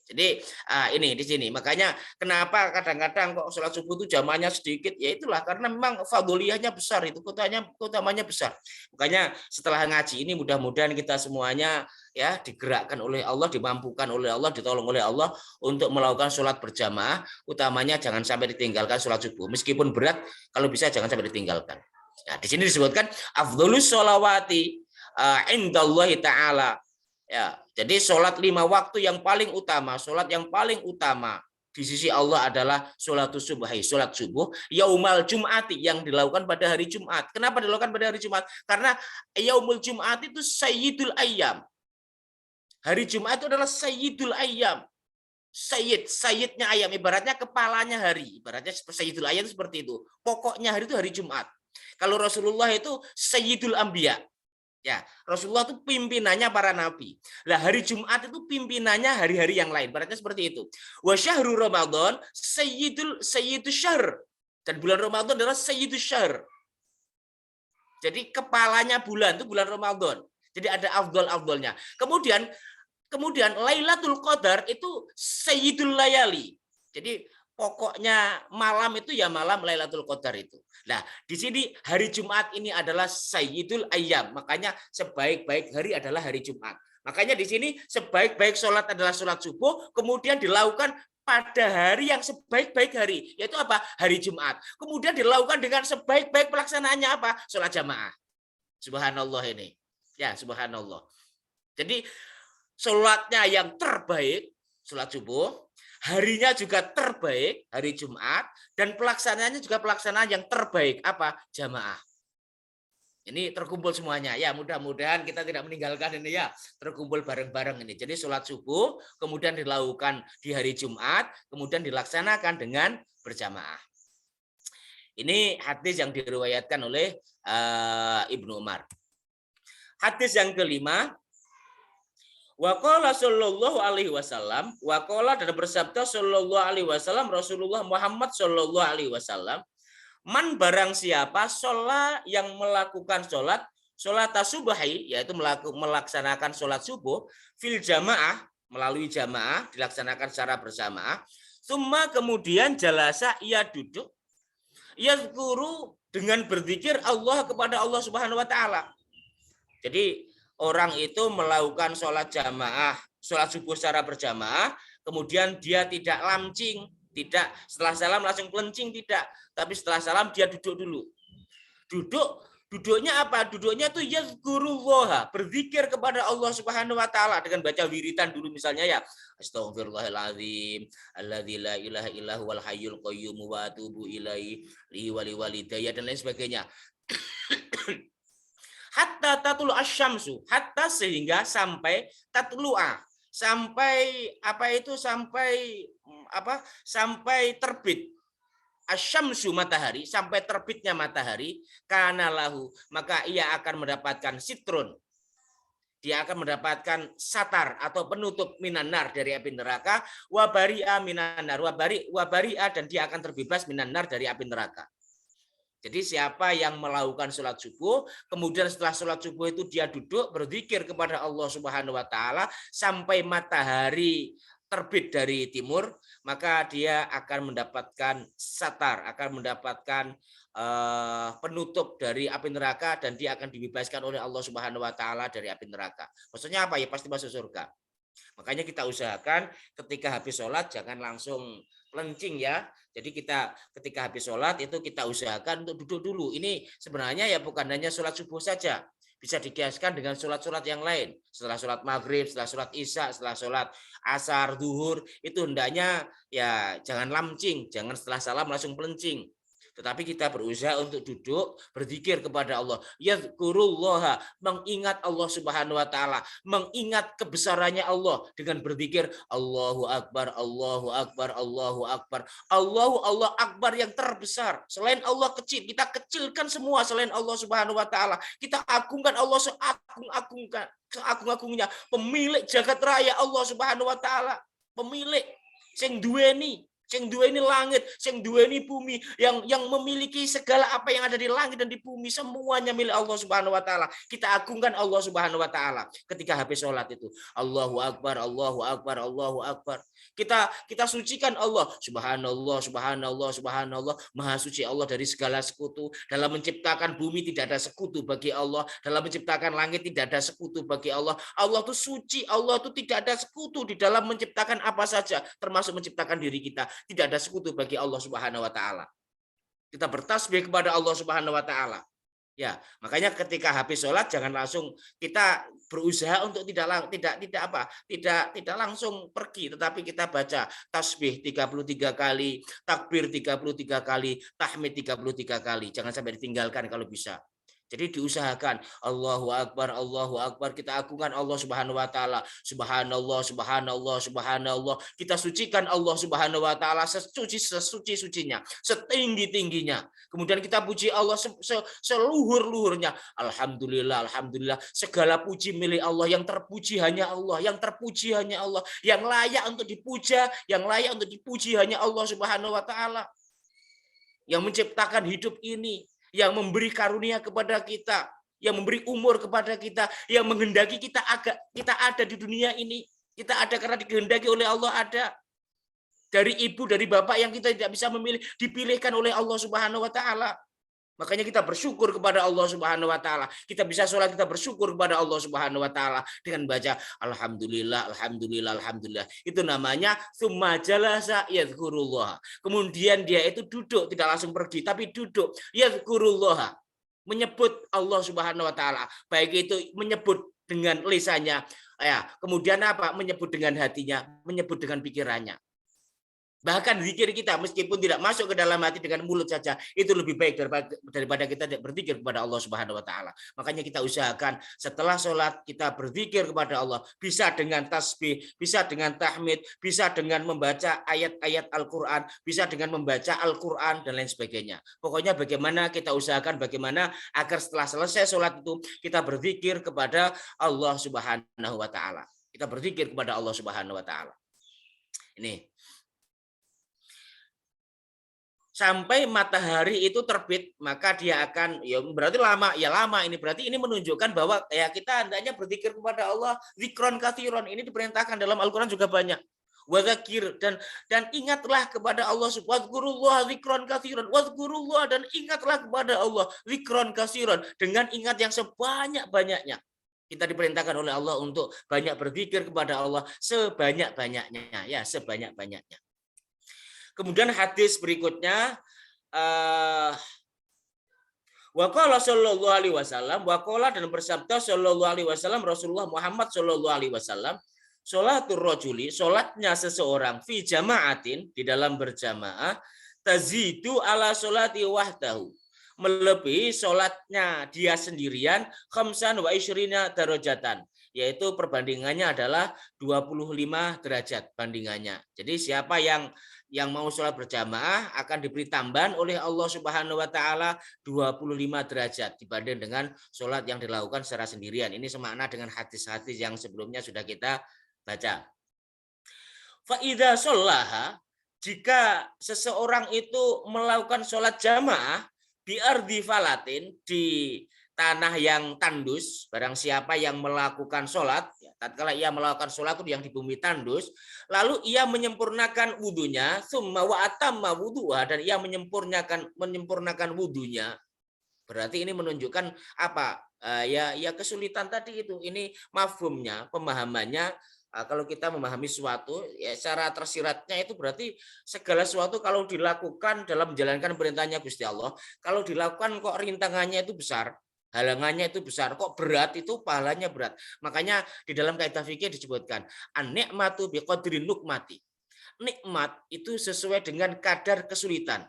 Jadi ini di sini, makanya kenapa kadang-kadang kok sholat subuh itu jamaahnya sedikit, ya itulah karena memang fadliyahnya besar, itu keutamanya besar. Makanya setelah ngaji ini mudah-mudahan kita semuanya ya digerakkan oleh Allah, dimampukan oleh Allah, ditolong oleh Allah untuk melakukan sholat berjamaah, utamanya jangan sampai ditinggalkan sholat subuh, meskipun berat, kalau bisa jangan sampai ditinggalkan. Nah, di sini disebutkan afdholus sholawati indallahi ta'ala. Ya, jadi sholat 5 waktu yang paling utama, sholat yang paling utama di sisi Allah adalah sholatus subhi, sholat subuh, yaumal jum'ati yang dilakukan pada hari Jumat. Kenapa dilakukan pada hari Jumat? Karena yaumul Jumat itu sayyidul ayyam. Hari Jumat itu adalah sayyidul ayyam. Sayyidnya ayam, ibaratnya kepalanya hari. Ibaratnya sayyidul ayyam itu seperti itu. Pokoknya hari itu hari Jumat. Kalau Rasulullah itu sayyidul anbiya. Ya, Rasulullah itu pimpinannya para nabi. Lah hari Jumat itu pimpinannya hari-hari yang lain. Berarti seperti itu. Wa syahrul Ramadan sayyidul syahr. Dan bulan Ramadan adalah sayyidus syahr. Jadi kepalanya bulan itu bulan Ramadan. Jadi ada afdol-afdolnya. Kemudian Lailatul Qadar itu sayyidul layali. Jadi pokoknya malam itu ya malam Lailatul Qadar itu. Nah, di sini hari Jumat ini adalah sayyidul ayyam. Makanya sebaik-baik hari adalah hari Jumat. Makanya di sini sebaik-baik sholat adalah sholat subuh, kemudian dilakukan pada hari yang sebaik-baik hari, yaitu apa? Hari Jumat. Kemudian dilakukan dengan sebaik-baik pelaksanaannya apa? Sholat jamaah. Subhanallah ini. Ya, subhanallah. Jadi sholatnya yang terbaik, sholat subuh, harinya juga terbaik, hari Jumat, dan pelaksanaannya juga pelaksanaan yang terbaik, apa? Jamaah. Ini terkumpul semuanya. Ya, mudah-mudahan kita tidak meninggalkan ini ya, terkumpul bareng-bareng ini. Jadi sholat subuh, kemudian dilakukan di hari Jumat, kemudian dilaksanakan dengan berjamaah. Ini hadis yang diriwayatkan oleh Ibnu Umar. Hadis yang kelima, Waqala sallallahu alaihi wasallam, waqala dan bersabda sallallahu alaihi wasallam Rasulullah Muhammad sallallahu alaihi wasallam, man barang siapa sholat yang melakukan sholat subuhi, yaitu melaksanakan sholat subuh fil jamaah, melalui jamaah dilaksanakan secara bersama, summa kemudian jalasa ia duduk, yazkuru dengan berzikir Allah kepada Allah Subhanahu wa taala. Jadi orang itu melakukan sholat jamaah, sholat subuh secara berjamaah, kemudian dia tidak lamcing, tidak setelah salam langsung kelencing, tidak. Tapi setelah salam dia duduk dulu. Duduknya apa? Duduknya itu yazkurullah, berzikir kepada Allah Subhanahu wa taala dengan baca wiridan dulu misalnya ya. Astaghfirullahaladzim, alladzi la ilaha illa huwal hayyul qayyum wa atubu ilaihi li walidayya dan lain sebagainya. Hatta tatlu asyamsu, hatta sehingga sampai tatlu'a, sampai apa itu sampai terbit. asyamsu matahari, sampai terbitnya matahari, kana lahu, maka ia akan mendapatkan sitrun, dia akan mendapatkan satar atau penutup minanar dari api neraka, wabari'a minanar, wabari'a, dan dia akan terbebas minanar dari api neraka. Jadi siapa yang melakukan sholat subuh, kemudian setelah sholat subuh itu dia duduk berzikir kepada Allah Subhanahu wa taala sampai matahari terbit dari timur, maka dia akan mendapatkan satar, akan mendapatkan penutup dari api neraka, dan dia akan dibebaskan oleh Allah Subhanahu wa taala dari api neraka. Maksudnya apa? Ya pasti masuk surga. Makanya kita usahakan ketika habis sholat jangan langsung pelencing ya. Jadi kita ketika habis sholat itu kita usahakan untuk duduk dulu. Ini sebenarnya ya bukan hanya sholat subuh saja. Bisa dikiaskan dengan sholat-sholat yang lain. Setelah sholat maghrib, setelah sholat isya, setelah sholat asar, zuhur, itu hendaknya ya jangan lamcing, jangan setelah salam langsung pelencing. Tetapi kita berusaha untuk duduk berzikir kepada Allah. Yazkurullah, mengingat Allah Subhanahu wa taala, mengingat kebesarannya Allah dengan berzikir Allahu Akbar, Allahu Akbar, Allahu Akbar. Allah Akbar yang terbesar. Selain Allah kecil, kita kecilkan semua selain Allah Subhanahu wa taala. Kita agungkan Allah seagung-agungnya, pemilik jagat raya Allah Subhanahu wa taala, pemilik sing duweni langit, sing duweni bumi, yang memiliki segala apa yang ada di langit dan di bumi, semuanya milik Allah Subhanahu wa taala. Kita agungkan Allah Subhanahu wa taala ketika habis sholat itu. Allahu Akbar, Allahu Akbar, Allahu Akbar. Kita sucikan Allah. Subhanallah, subhanallah, subhanallah. Maha suci Allah dari segala sekutu. Dalam menciptakan bumi tidak ada sekutu bagi Allah. Dalam menciptakan langit tidak ada sekutu bagi Allah. Allah itu suci, Allah itu tidak ada sekutu di dalam menciptakan apa saja, termasuk menciptakan diri kita. Tidak ada sekutu bagi Allah Subhanahu wa taala. Kita bertasbih kepada Allah Subhanahu wa taala. Ya, makanya ketika habis sholat jangan langsung, kita berusaha untuk tidak langsung pergi, tetapi kita baca tasbih 33 kali, takbir 33 kali, tahmid 33 kali. Jangan sampai ditinggalkan kalau bisa. Jadi diusahakan Allahu Akbar, Allahu Akbar. Kita agungkan Allah Subhanahu wa taala. Subhanallah, subhanallah, subhanallah. Kita sucikan Allah Subhanahu wa taala sesuci-sucinya, setinggi-tingginya. Kemudian kita puji Allah seluhur-luhurnya. Alhamdulillah, alhamdulillah. Segala puji milik Allah, yang terpuji hanya Allah, yang terpuji hanya Allah, yang layak untuk dipuja, yang layak untuk dipuji hanya Allah Subhanahu wa taala. Yang menciptakan hidup ini, yang memberi karunia kepada kita, yang memberi umur kepada kita, yang menghendaki kita ada di dunia ini. Kita ada karena dikehendaki oleh Allah ada. Dari ibu, dari bapak yang kita tidak bisa memilih, dipilihkan oleh Allah Subhanahu wa taala. Makanya kita bersyukur kepada Allah Subhanahu wa taala. Kita bisa sholat, kita bersyukur kepada Allah Subhanahu wa taala dengan baca alhamdulillah, alhamdulillah, alhamdulillah. Itu namanya tsumma jalasa yadhkurullah. Kemudian dia itu duduk, tidak langsung pergi tapi duduk, yadhkurullah, menyebut Allah Subhanahu wa taala. Baik itu menyebut dengan lisannya, ya, kemudian apa? Menyebut dengan hatinya, menyebut dengan pikirannya. Bahkan zikir kita meskipun tidak masuk ke dalam hati dengan mulut saja, itu lebih baik daripada kita berzikir kepada Allah Subhanahu wa taala. Makanya kita usahakan setelah sholat kita berzikir kepada Allah, bisa dengan tasbih, bisa dengan tahmid, bisa dengan membaca ayat-ayat Al-Qur'an, bisa dengan membaca Al-Qur'an dan lain sebagainya. Pokoknya bagaimana kita usahakan bagaimana agar setelah selesai sholat itu kita berzikir kepada Allah Subhanahu wa taala. Kita berzikir kepada Allah Subhanahu wa taala. Ini sampai matahari itu terbit, maka dia akan, ya berarti lama ini, berarti ini menunjukkan bahwa ya kita hendaknya berzikir kepada Allah zikron katsiron. Ini diperintahkan dalam Al-Qur'an juga banyak. Wadzakir, dan ingatlah kepada Allah subhanallah zikron katsiron, wadzkurullah, dan ingatlah kepada Allah zikron katsiron, dengan ingat yang sebanyak-banyaknya. Kita diperintahkan oleh Allah untuk banyak berzikir kepada Allah sebanyak-banyaknya, ya sebanyak-banyaknya. Kemudian hadis berikutnya, waqala sallallahu alaihi wasallam, waqala, dan bersabda sallallahu alaihi wasallam, Rasulullah Muhammad sallallahu alaihi wasallam, sholatur rajuli, sholatnya seseorang fi jama'atin, di dalam berjamaah, tazidu ala sholati wahdahu, melebihi sholatnya dia sendirian, khamsan wa isyrina darajatan, yaitu perbandingannya adalah 25 derajat bandingannya. Jadi siapa yang yang mau sholat berjamaah akan diberi tambahan oleh Allah Subhanahu wa taala 25 derajat dibanding dengan sholat yang dilakukan secara sendirian. Ini semakna dengan hadis-hadis yang sebelumnya sudah kita baca. Fa idza shallaha, jika seseorang itu melakukan sholat jamaah bi ardi falatin, di tanah yang tandus, barang siapa yang melakukan sholat, ya, tatkala ia melakukan sholat itu yang di bumi tandus, lalu ia menyempurnakan wudunya, summa wa atamma wudu'a, dan ia menyempurnakan wudunya, berarti ini menunjukkan apa? Ya kesulitan tadi itu. Ini mafhumnya, pemahamannya. Kalau kita memahami sesuatu, ya secara tersiratnya itu berarti segala sesuatu kalau dilakukan dalam menjalankan perintahnya Gusti Allah, kalau dilakukan kok rintangannya itu besar, halangannya itu besar, kok berat, itu pahalanya berat. Makanya di dalam kaidah fikih disebutkan an-ni'matu biqadri nukmati. Nikmat itu sesuai dengan kadar kesulitan.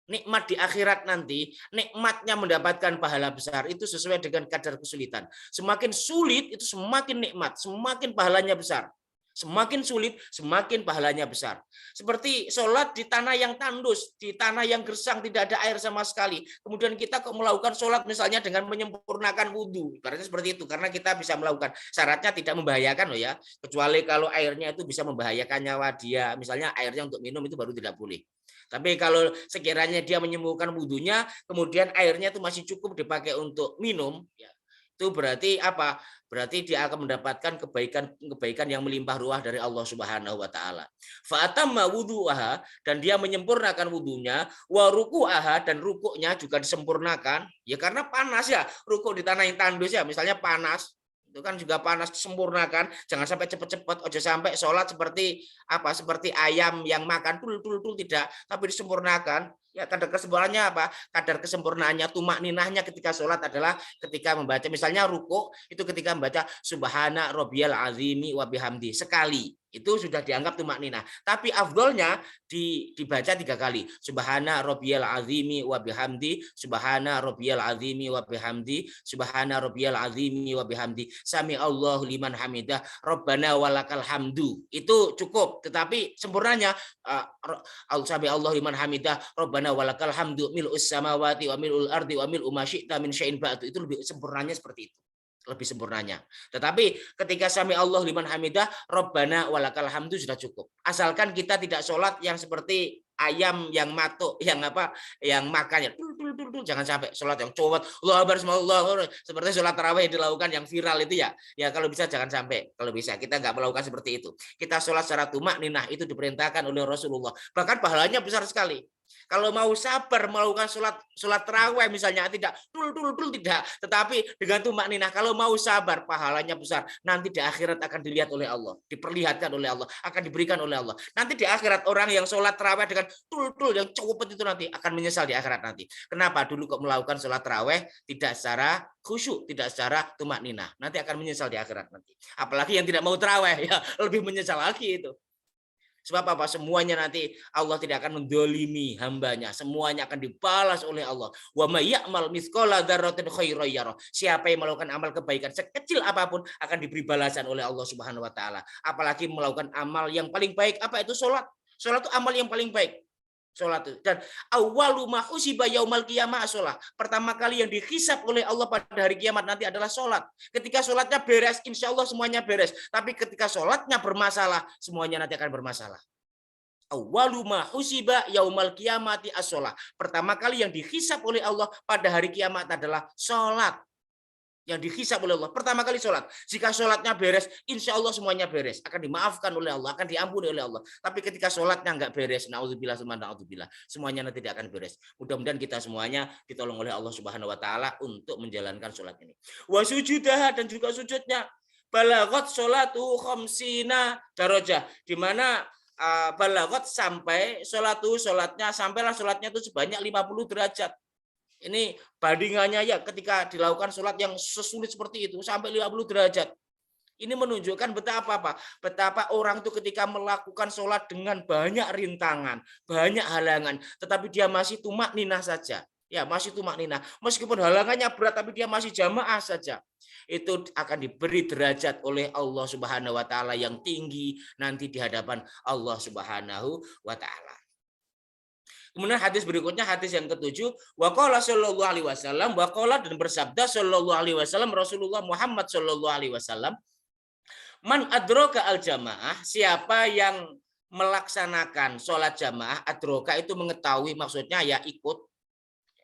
Nikmat di akhirat nanti, nikmatnya mendapatkan pahala besar itu sesuai dengan kadar kesulitan. Semakin sulit itu semakin nikmat, semakin pahalanya besar. Semakin sulit, semakin pahalanya besar. Seperti sholat di tanah yang tandus, di tanah yang gersang, tidak ada air sama sekali. Kemudian kita kok melakukan sholat misalnya dengan menyempurnakan wudhu. Ibaratnya seperti itu, karena kita bisa melakukan. Syaratnya tidak membahayakan loh ya. Kecuali kalau airnya itu bisa membahayakan nyawa dia. Misalnya airnya untuk minum itu baru tidak boleh. Tapi kalau sekiranya dia menyembuhkan wudhunya, kemudian airnya itu masih cukup dipakai untuk minum, ya, itu berarti apa? Berarti dia akan mendapatkan kebaikan yang melimpah ruah dari Allah Subhanahu wa taala. Fa atamma wudu'aha, dan dia menyempurnakan wudhunya, wa ruku'aha, dan rukuknya juga disempurnakan. Ya karena panas ya, rukuk di tanah yang tandus ya, misalnya panas. Itu kan juga panas, disempurnakan, jangan sampai cepat-cepat, ojo sampai sholat seperti apa, seperti ayam yang makan tul tidak, tapi disempurnakan. Ya kadar kesempurnaannya apa? Kadar kesempurnaannya, tumak ninahnya ketika sholat adalah ketika membaca, misalnya ruku itu ketika membaca subhana rabbiyal azimi wa bihamdi sekali, itu sudah dianggap tumak ninah. Tapi afdolnya dibaca 3 kali. Subhana rabbiyal azimi wa bihamdi, subhana rabbiyal azimi wa bihamdi, subhana rabbiyal azimi wa bihamdi, sami Allahu liman hamidah, rabbana walakal hamdu. Itu cukup, tetapi sempurnanya sami Allahu liman hamidah, rabbana walakal hamdu mil'us samawati wa mil'ul ardi wa mil'u ma syi'ta min syai'in ba'du. Itu lebih sempurnanya seperti itu. Lebih sempurnanya. Tetapi ketika sami Allah liman hamidah, rabbana walakal hamdu sudah cukup. Asalkan kita tidak sholat yang seperti ayam yang matuk, yang apa, yang makannya jangan sampai sholat yang cowot Allah akbar seperti sholat tarawih yang dilakukan yang viral itu ya. Ya kalau bisa jangan sampai. Kalau bisa kita nggak melakukan seperti itu. Kita sholat secara tumak ninah, itu diperintahkan oleh Rasulullah. Bahkan pahalanya besar sekali. Kalau mau sabar melakukan sholat tarawih misalnya, tidak tidak, tetapi dengan tumak ninah, kalau mau sabar pahalanya besar. Nanti di akhirat akan dilihat oleh Allah, diperlihatkan oleh Allah, akan diberikan oleh Allah. Nanti di akhirat orang yang sholat tarawih dengan yang copot itu nanti akan menyesal di akhirat nanti. Kenapa dulu kok melakukan sholat tarawih tidak secara khusyuk, tidak secara tumak ninah? Nanti akan menyesal di akhirat nanti. Apalagi yang tidak mau tarawih, ya lebih menyesal lagi itu. Sebab apa? Semuanya nanti Allah tidak akan mendolimi hambanya. Semuanya akan dibalas oleh Allah. Wa may ya'mal mithqala dzarratin khairan yarah. Siapa yang melakukan amal kebaikan sekecil apapun akan diberi balasan oleh Allah Subhanahu wa taala. Apalagi melakukan amal yang paling baik. Apa itu sholat? Sholat itu amal yang paling baik. Sholat itu. Dan awwalu ma usiba yaumal qiyamah sholat. Pertama kali yang dihisab oleh Allah pada hari kiamat nanti adalah sholat. Ketika sholatnya beres, insya Allah semuanya beres. Tapi ketika sholatnya bermasalah, semuanya nanti akan bermasalah. Awwalu ma usiba yaumal qiyamati as-sholat. Pertama kali yang dihisab oleh Allah pada hari kiamat adalah sholat. Yang dihisab oleh Allah pertama kali sholat. Jika sholatnya beres, insya Allah semuanya beres, akan dimaafkan oleh Allah, akan diampuni oleh Allah. Tapi ketika sholatnya nggak beres, naudzubillah, semuanya nanti tidak akan beres. Mudah-mudahan kita semuanya ditolong oleh Allah Subhanahu Wa Taala untuk menjalankan sholat ini. Wa sujudah, dan juga sujudnya. Balagot sholatu khamsina darajah, di mana balagot sampai sholatnya sampailah sholatnya itu sebanyak 50 derajat. Ini bandingannya ya ketika dilakukan sholat yang sesulit seperti itu sampai 50 derajat. Ini menunjukkan betapa orang itu ketika melakukan sholat dengan banyak rintangan, banyak halangan, tetapi dia masih tumak ninah saja. Ya, masih tumak nina. Meskipun halangannya berat tapi dia masih jamaah saja. Itu akan diberi derajat oleh Allah Subhanahu wa taala yang tinggi nanti di hadapan Allah Subhanahu wa taala. Kemudian hadis berikutnya, hadis yang ketujuh, waqala sallallahu alaihi wasallam, waqala dan bersabda sallallahu alaihi wasallam Rasulullah Muhammad sallallahu alaihi wasallam, man adroka al jamaah, siapa yang melaksanakan sholat jamaah, adroka itu mengetahui, maksudnya ya ikut,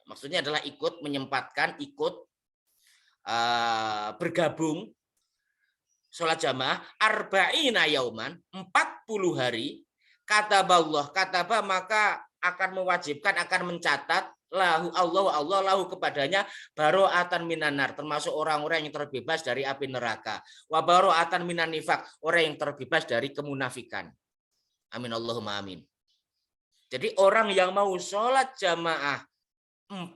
maksudnya adalah ikut, menyempatkan, ikut bergabung sholat jamaah arba'ina yauman, 40 hari, kataballah, kataba maka akan mewajibkan, akan mencatat lahu Allah lahu kepadanya baro'atan minanar, termasuk orang-orang yang terbebas dari api neraka, wa baro'atan minan nifak, orang yang terbebas dari kemunafikan. Amin Allahumma amin. Jadi orang yang mau sholat jamaah 40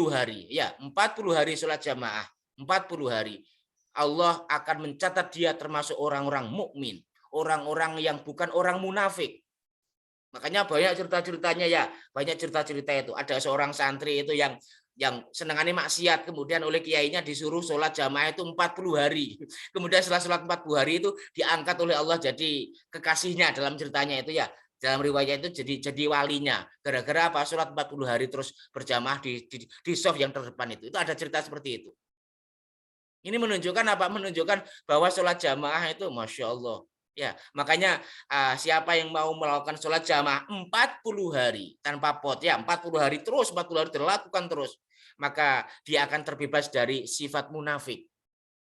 hari, ya 40 hari sholat jamaah, 40 hari, Allah akan mencatat dia termasuk orang-orang mukmin, orang-orang yang bukan orang munafik. Makanya banyak cerita-ceritanya ya, banyak cerita-cerita itu. Ada seorang santri itu yang senangannya maksiat, kemudian oleh kiainya disuruh sholat jamaah itu 40 hari. Kemudian setelah sholat 40 hari itu diangkat oleh Allah jadi kekasihnya dalam ceritanya itu ya. Dalam riwayat itu jadi walinya. Gara-gara apa? Sholat 40 hari terus berjamaah di soft yang terdepan itu. Itu ada cerita seperti itu. Ini menunjukkan apa? Menunjukkan bahwa sholat jamaah itu Masya Allah. Ya, makanya siapa yang mau melakukan sholat jamaah 40 hari tanpa pot, ya 40 hari terus, 40 hari dilakukan terus, maka dia akan terbebas dari sifat munafik.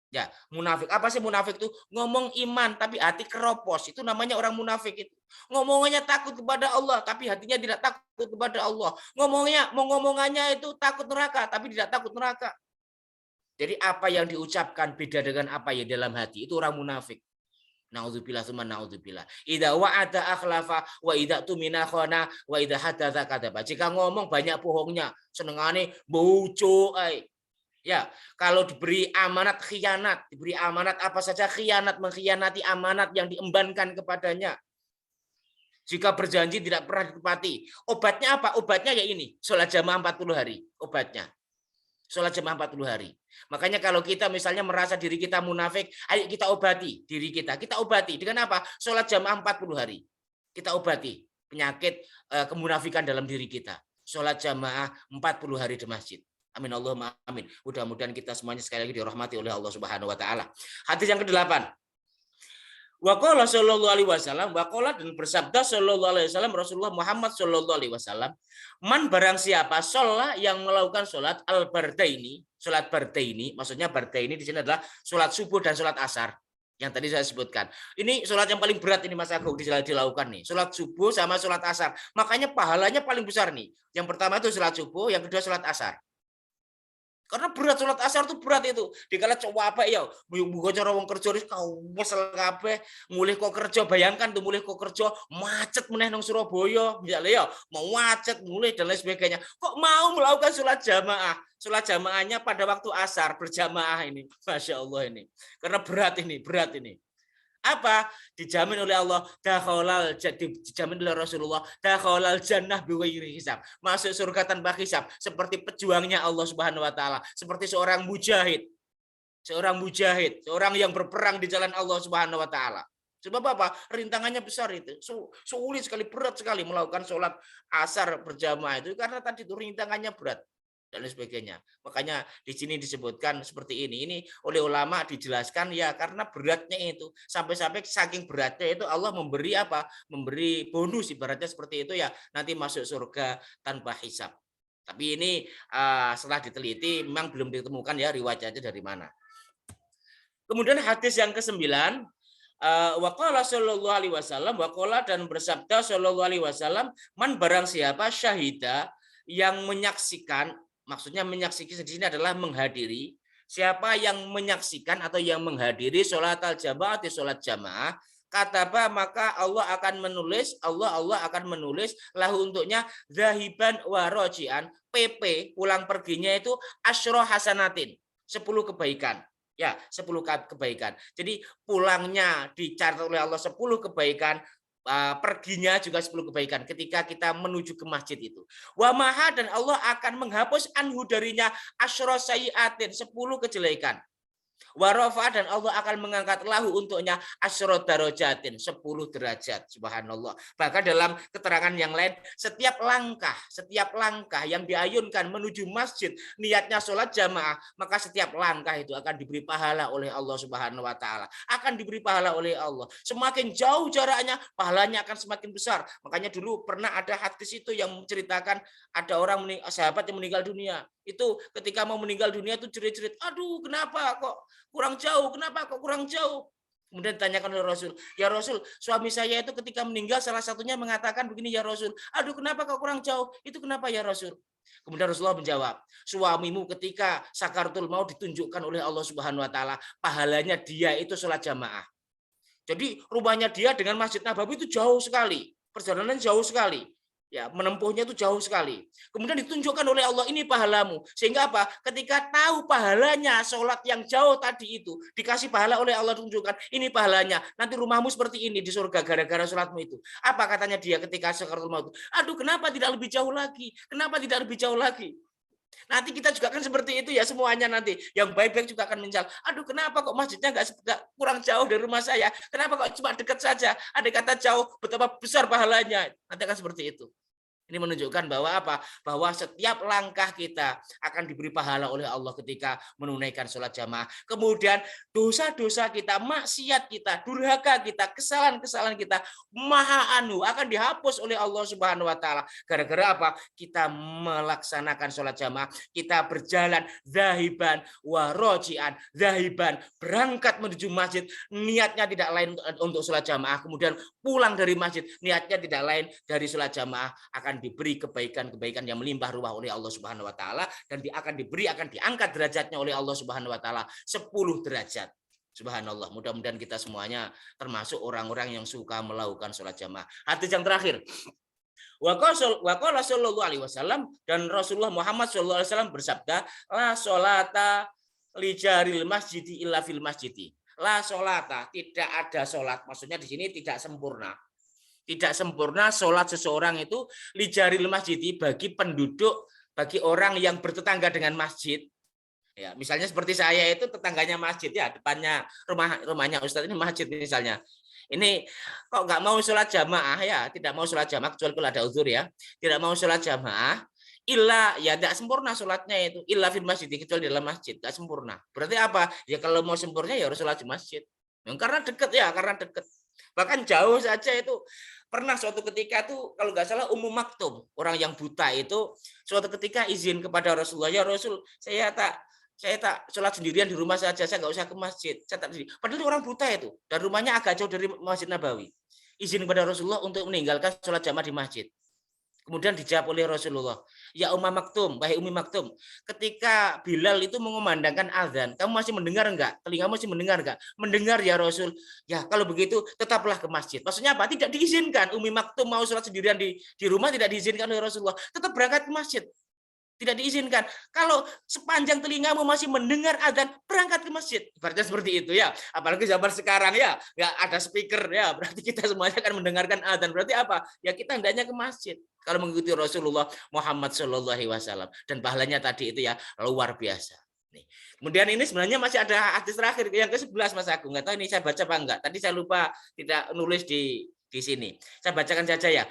Ya, munafik. Apa sih munafik itu? Ngomong iman tapi hati keropos. Itu namanya orang munafik itu. Ngomongnya takut kepada Allah tapi hatinya tidak takut kepada Allah. Ngomongannya itu takut neraka tapi tidak takut neraka. Jadi apa yang diucapkan beda dengan apa yang dalam hati, itu orang munafik. Nauzubillah tsumma nauzubillah. Idza wa'ada akhlafa wa idza tumina khana wa idza hadatsa kadzaba. Jika ngomong banyak bohongnya, senengane bojo ai. Ya, kalau diberi amanat khianat, diberi amanat apa saja khianat, mengkhianati amanat yang diembankan kepadanya. Jika berjanji tidak pernah ditepati. Obatnya apa? Obatnya ya ini, sholat jamaah 40 hari. Obatnya. Sholat jamaah 40 hari. Makanya kalau kita misalnya merasa diri kita munafik, ayo kita obati diri kita. Kita obati dengan apa? Sholat jamaah 40 hari. Kita obati penyakit kemunafikan dalam diri kita. Sholat jamaah 40 hari di masjid. Amin Allahumma amin. Mudah-mudahan kita semuanya sekali lagi dirahmati oleh Allah Subhanahu wa taala. Hadis yang ke-8. Waqala sallallahu alaihi wasallam, waqala dan bersabda sallallahu alaihi wasallam Rasulullah Muhammad sallallahu alaihi wasallam, man barang siapa sholat yang melakukan sholat al-bardaini, sholat bardaini, maksudnya bardaini di sini adalah sholat subuh dan sholat asar yang tadi saya sebutkan. Ini sholat yang paling berat ini Mas Agung dilakukan nih, sholat subuh sama sholat asar. Makanya pahalanya paling besar nih. Yang pertama itu sholat subuh, yang kedua sholat asar. Karena berat sholat asar itu berat itu. Dikala coba apa ya, buka cara wong kerja kau mesel kabeh, mulih kok kerja, bayangkan tuh mulih kok kerja macet meneh nang Surabaya, misalnya ya, mau macet mulih dan lain sebagainya. Kok mau melakukan sholat jamaah? Sholat jamaahnya pada waktu asar berjamaah ini. Masya Allah ini. Karena berat ini. Apa? Dijamin oleh Allah, dijamin oleh Rasulullah, dakhalal jannah bighairi hisab. Masuk surga tanpa hisab, seperti pejuangnya Allah Subhanahu wa taala, seperti seorang mujahid, seorang yang berperang di jalan Allah Subhanahu wa taala. Sebab apa? Rintangannya besar itu. Sulit sekali, berat sekali melakukan sholat asar berjamaah itu karena tadi itu rintangannya berat dan lain sebagainya. Makanya di sini disebutkan seperti ini. Ini oleh ulama dijelaskan ya karena beratnya itu. Sampai-sampai saking beratnya itu Allah memberi apa? Memberi bonus ibaratnya seperti itu ya. Nanti masuk surga tanpa hisab. Tapi ini setelah diteliti memang belum ditemukan ya riwayatnya dari mana. Kemudian hadis yang ke-9, waqala sallallahu alaihi wasallam, waqala dan bersabda sallallahu alaihi wasallam, man barang siapa syahida yang menyaksikan, maksudnya menyaksikan di sini adalah menghadiri. Siapa yang menyaksikan atau yang menghadiri sholat al-jamaah atau sholat jamaah, kataba maka Allah akan menulis lahu untuknya zahiban wa rojian, PP pulang perginya itu asyro hasanatin, 10 kebaikan. Ya, 10 kebaikan. Jadi pulangnya dicatat oleh Allah 10 kebaikan, perginya juga 10 kebaikan ketika kita menuju ke masjid itu. Wa maha, dan Allah akan menghapus anhu darinya asyra sayyiatin, 10 kejelekan. Warafa, dan Allah akan mengangkat lahu untuknya asyra darajatin, 10 derajat. Subhanallah. Bahkan dalam keterangan yang lain, setiap langkah yang diayunkan menuju masjid niatnya sholat jamaah, maka setiap langkah itu akan diberi pahala oleh Allah Subhanahu wa taala. Akan diberi pahala oleh Allah. Semakin jauh jaraknya, pahalanya akan semakin besar. Makanya dulu pernah ada hadis itu yang menceritakan ada orang sahabat yang meninggal dunia. Itu ketika mau meninggal dunia itu jerit-jerit, aduh kenapa kok kurang jauh, kenapa kok kurang jauh? Kemudian ditanyakan oleh Rasul, ya Rasul, suami saya itu ketika meninggal salah satunya mengatakan begini, ya Rasul, aduh kenapa kok kurang jauh? Itu kenapa ya Rasul? Kemudian Rasulullah menjawab, suamimu ketika sakaratul maut ditunjukkan oleh Allah Subhanahu wa taala, pahalanya dia itu sholat jamaah. Jadi rumahnya dia dengan Masjid Nabawi itu jauh sekali, perjalanan jauh sekali. Ya, menempuhnya itu jauh sekali. Kemudian ditunjukkan oleh Allah, ini pahalamu. Sehingga apa? Ketika tahu pahalanya sholat yang jauh tadi itu, dikasih pahala oleh Allah, tunjukkan, ini pahalanya. Nanti rumahmu seperti ini di surga gara-gara sholatmu itu. Apa katanya dia ketika sakaratul maut? Aduh, kenapa tidak lebih jauh lagi? Kenapa tidak lebih jauh lagi? Nanti kita juga kan seperti itu ya semuanya nanti. Yang baik-baik juga akan menyesal. Aduh, kenapa kok masjidnya nggak kurang jauh dari rumah saya? Kenapa kok cuma dekat saja? Ada kata jauh, betapa besar pahalanya. Nanti akan seperti itu. Ini menunjukkan bahwa apa? Bahwa setiap langkah kita akan diberi pahala oleh Allah ketika menunaikan sholat jamaah. Kemudian dosa-dosa kita, maksiat kita, durhaka kita, kesalahan-kesalahan kita, maha anu akan dihapus oleh Allah Subhanahu wa taala. Gara-gara apa? Kita melaksanakan sholat jamaah, kita berjalan zahiban wa rojian, zahiban berangkat menuju masjid, niatnya tidak lain untuk sholat jamaah, kemudian pulang dari masjid, niatnya tidak lain dari sholat jamaah, akan diberi kebaikan-kebaikan yang melimpah ruah oleh Allah Subhanahu wa taala, dan akan diangkat derajatnya oleh Allah Subhanahu wa taala 10 derajat. Subhanallah. Mudah-mudahan kita semuanya termasuk orang-orang yang suka melakukan sholat jamaah. Hadis yang terakhir. Wa qala sallallahu alaihi wasallam, dan Rasulullah Muhammad sallallahu alaihi wasallam bersabda, la sholata li jaril masjidi illa fil masjidi. La sholata, tidak ada sholat. Maksudnya di sini tidak sempurna. Tidak sempurna sholat seseorang itu lijaril masjid, bagi penduduk, bagi orang yang bertetangga dengan masjid. Ya, misalnya seperti saya itu tetangganya masjid, ya depannya rumahnya Ustadz ini masjid misalnya. Ini kok nggak mau sholat jamaah, ya tidak mau sholat jamaah kecuali kalau ada uzur, ya tidak mau sholat jamaah. Illa, ya tidak sempurna sholatnya itu, illa fil masjid, kecuali dalam masjid, tidak sempurna. Berarti apa? Ya kalau mau sempurna ya harus sholat di masjid. Karena dekat, ya karena dekat. Bahkan jauh saja itu. Pernah suatu ketika tuh kalau nggak salah Ummu Maktum, orang yang buta itu, suatu ketika izin kepada Rasulullah, ya Rasul, saya tak sholat sendirian di rumah saja, saya nggak usah ke masjid. Padahal orang buta itu, dan rumahnya agak jauh dari Masjid Nabawi. Izin kepada Rasulullah untuk meninggalkan sholat jamaah di masjid. Kemudian dijawab oleh Rasulullah, ya Ummu Maktum, wahai Ummi Maktum, ketika Bilal itu mengumandangkan azan, kamu masih mendengar enggak? Telingamu masih mendengar enggak? Mendengar ya Rasul. Ya kalau begitu tetaplah ke masjid. Maksudnya apa? Tidak diizinkan. Ummi Maktum mau sholat sendirian di rumah tidak diizinkan oleh Rasulullah. Tetap berangkat ke masjid. Tidak diizinkan. Kalau sepanjang telingamu masih mendengar azan, berangkat ke masjid. Ibaratnya seperti itu, ya. Apalagi zaman sekarang, ya, nggak ada speaker, ya. Berarti kita semuanya akan mendengarkan azan. Berarti apa? Ya kita hendaknya ke masjid. Kalau mengikuti Rasulullah Muhammad SAW, dan pahalanya tadi itu ya luar biasa. Nih. Kemudian ini sebenarnya masih ada hadis terakhir yang ke-11, Mas Agung. Nggak tahu ini saya baca apa enggak. Tadi saya lupa tidak nulis di sini. Saya bacakan saja ya.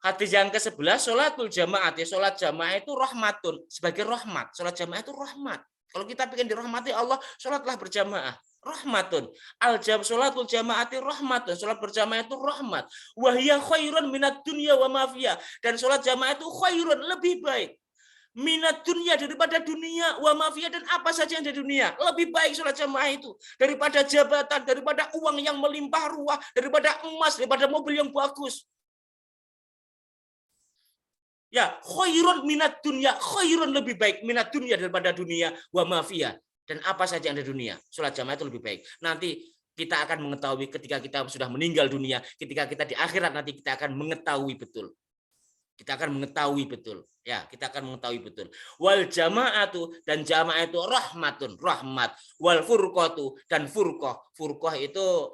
Hadis yang ke-11, sholatul jamaah. Sholat jamaah itu rahmatun, sebagai rahmat. Sholat jamaah itu rahmat. Kalau kita ingin dirahmati Allah, sholatlah berjamaah. Rahmatun. Al-jam sholatul jamaati rahmatun. Sholat berjamaah itu rahmat. Wahya khairun minat dunya wa mafia. Dan sholat jamaah itu khairun, lebih baik. Minat dunia, daripada dunia, wa mafia, dan apa saja yang di dunia. Lebih baik sholat jamaah itu daripada jabatan, daripada uang yang melimpah ruah, daripada emas, daripada mobil yang bagus. Ya, khairun minat dunia, khairun lebih baik minat dunia daripada dunia, wa mafia, dan apa saja yang ada dunia. Sholat jamaah itu lebih baik. Nanti kita akan mengetahui ketika kita sudah meninggal dunia, ketika kita di akhirat nanti kita akan mengetahui betul. Kita akan mengetahui betul. Ya, kita akan mengetahui betul. Wal jama'atu, dan jamaah itu rahmatun, rahmat. Wal furqatu, dan furqah. Furqah itu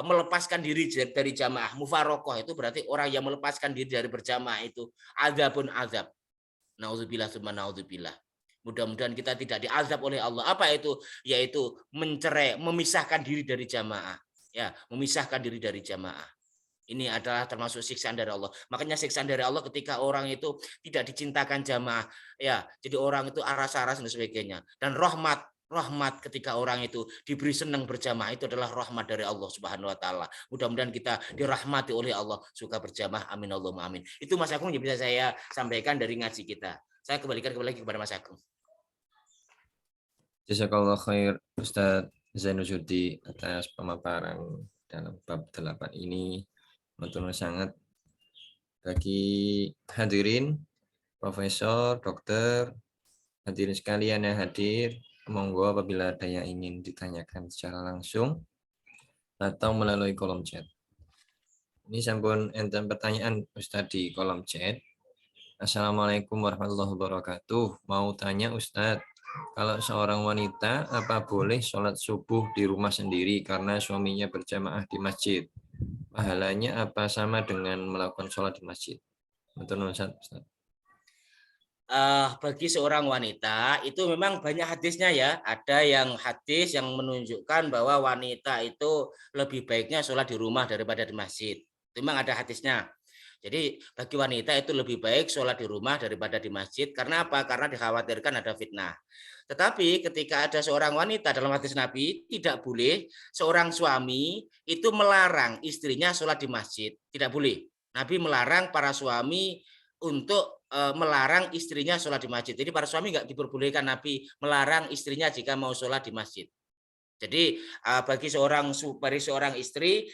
melepaskan diri dari jamaah. Mufaroqah itu berarti orang yang melepaskan diri dari berjamaah itu. Azabun azab. Nauzubillah summa nauzubillah. Mudah-mudahan kita tidak diazab oleh Allah. Apa itu? Yaitu memisahkan diri dari jamaah. Ya, memisahkan diri dari jamaah. Ini adalah termasuk siksaan dari Allah. Makanya siksaan dari Allah ketika orang itu tidak dicintakan jamaah, ya, jadi orang itu aras-aras dan sebagainya. Dan rahmat ketika orang itu diberi senang berjamaah, itu adalah rahmat dari Allah Subhanahu wa taala. Mudah-mudahan kita dirahmati oleh Allah, suka berjamaah. Amin Allahumma amin. Itu Mas Agung yang bisa saya sampaikan dari ngaji kita. Saya kembalikan lagi kepada Mas Agung. Jazakallah khair Ustadz Zainuddin atas pemaparan dalam bab 8 ini. Betul sangat bagi hadirin, profesor, dokter, hadirin sekalian yang hadir, monggo apabila ada yang ingin ditanyakan secara langsung atau melalui kolom chat. Ini sampun enten pertanyaan Ustadz di kolom chat. Assalamualaikum warahmatullahi wabarakatuh. Mau tanya Ustadz, kalau seorang wanita apa boleh sholat subuh di rumah sendiri karena suaminya berjamaah di masjid? Pahalanya apa sama dengan melakukan sholat di masjid? Betul Ustaz. Bagi seorang wanita itu memang banyak hadisnya ya. Ada yang hadis yang menunjukkan bahwa wanita itu lebih baiknya sholat di rumah daripada di masjid. Itu memang ada hadisnya. Jadi bagi wanita itu lebih baik sholat di rumah daripada di masjid. Karena apa? Karena dikhawatirkan ada fitnah. Tetapi ketika ada seorang wanita dalam hadis Nabi, tidak boleh seorang suami itu melarang istrinya sholat di masjid. Tidak boleh. Nabi melarang para suami untuk melarang istrinya sholat di masjid. Jadi para suami nggak diperbolehkan Nabi melarang istrinya jika mau sholat di masjid. Jadi bagi seorang istri,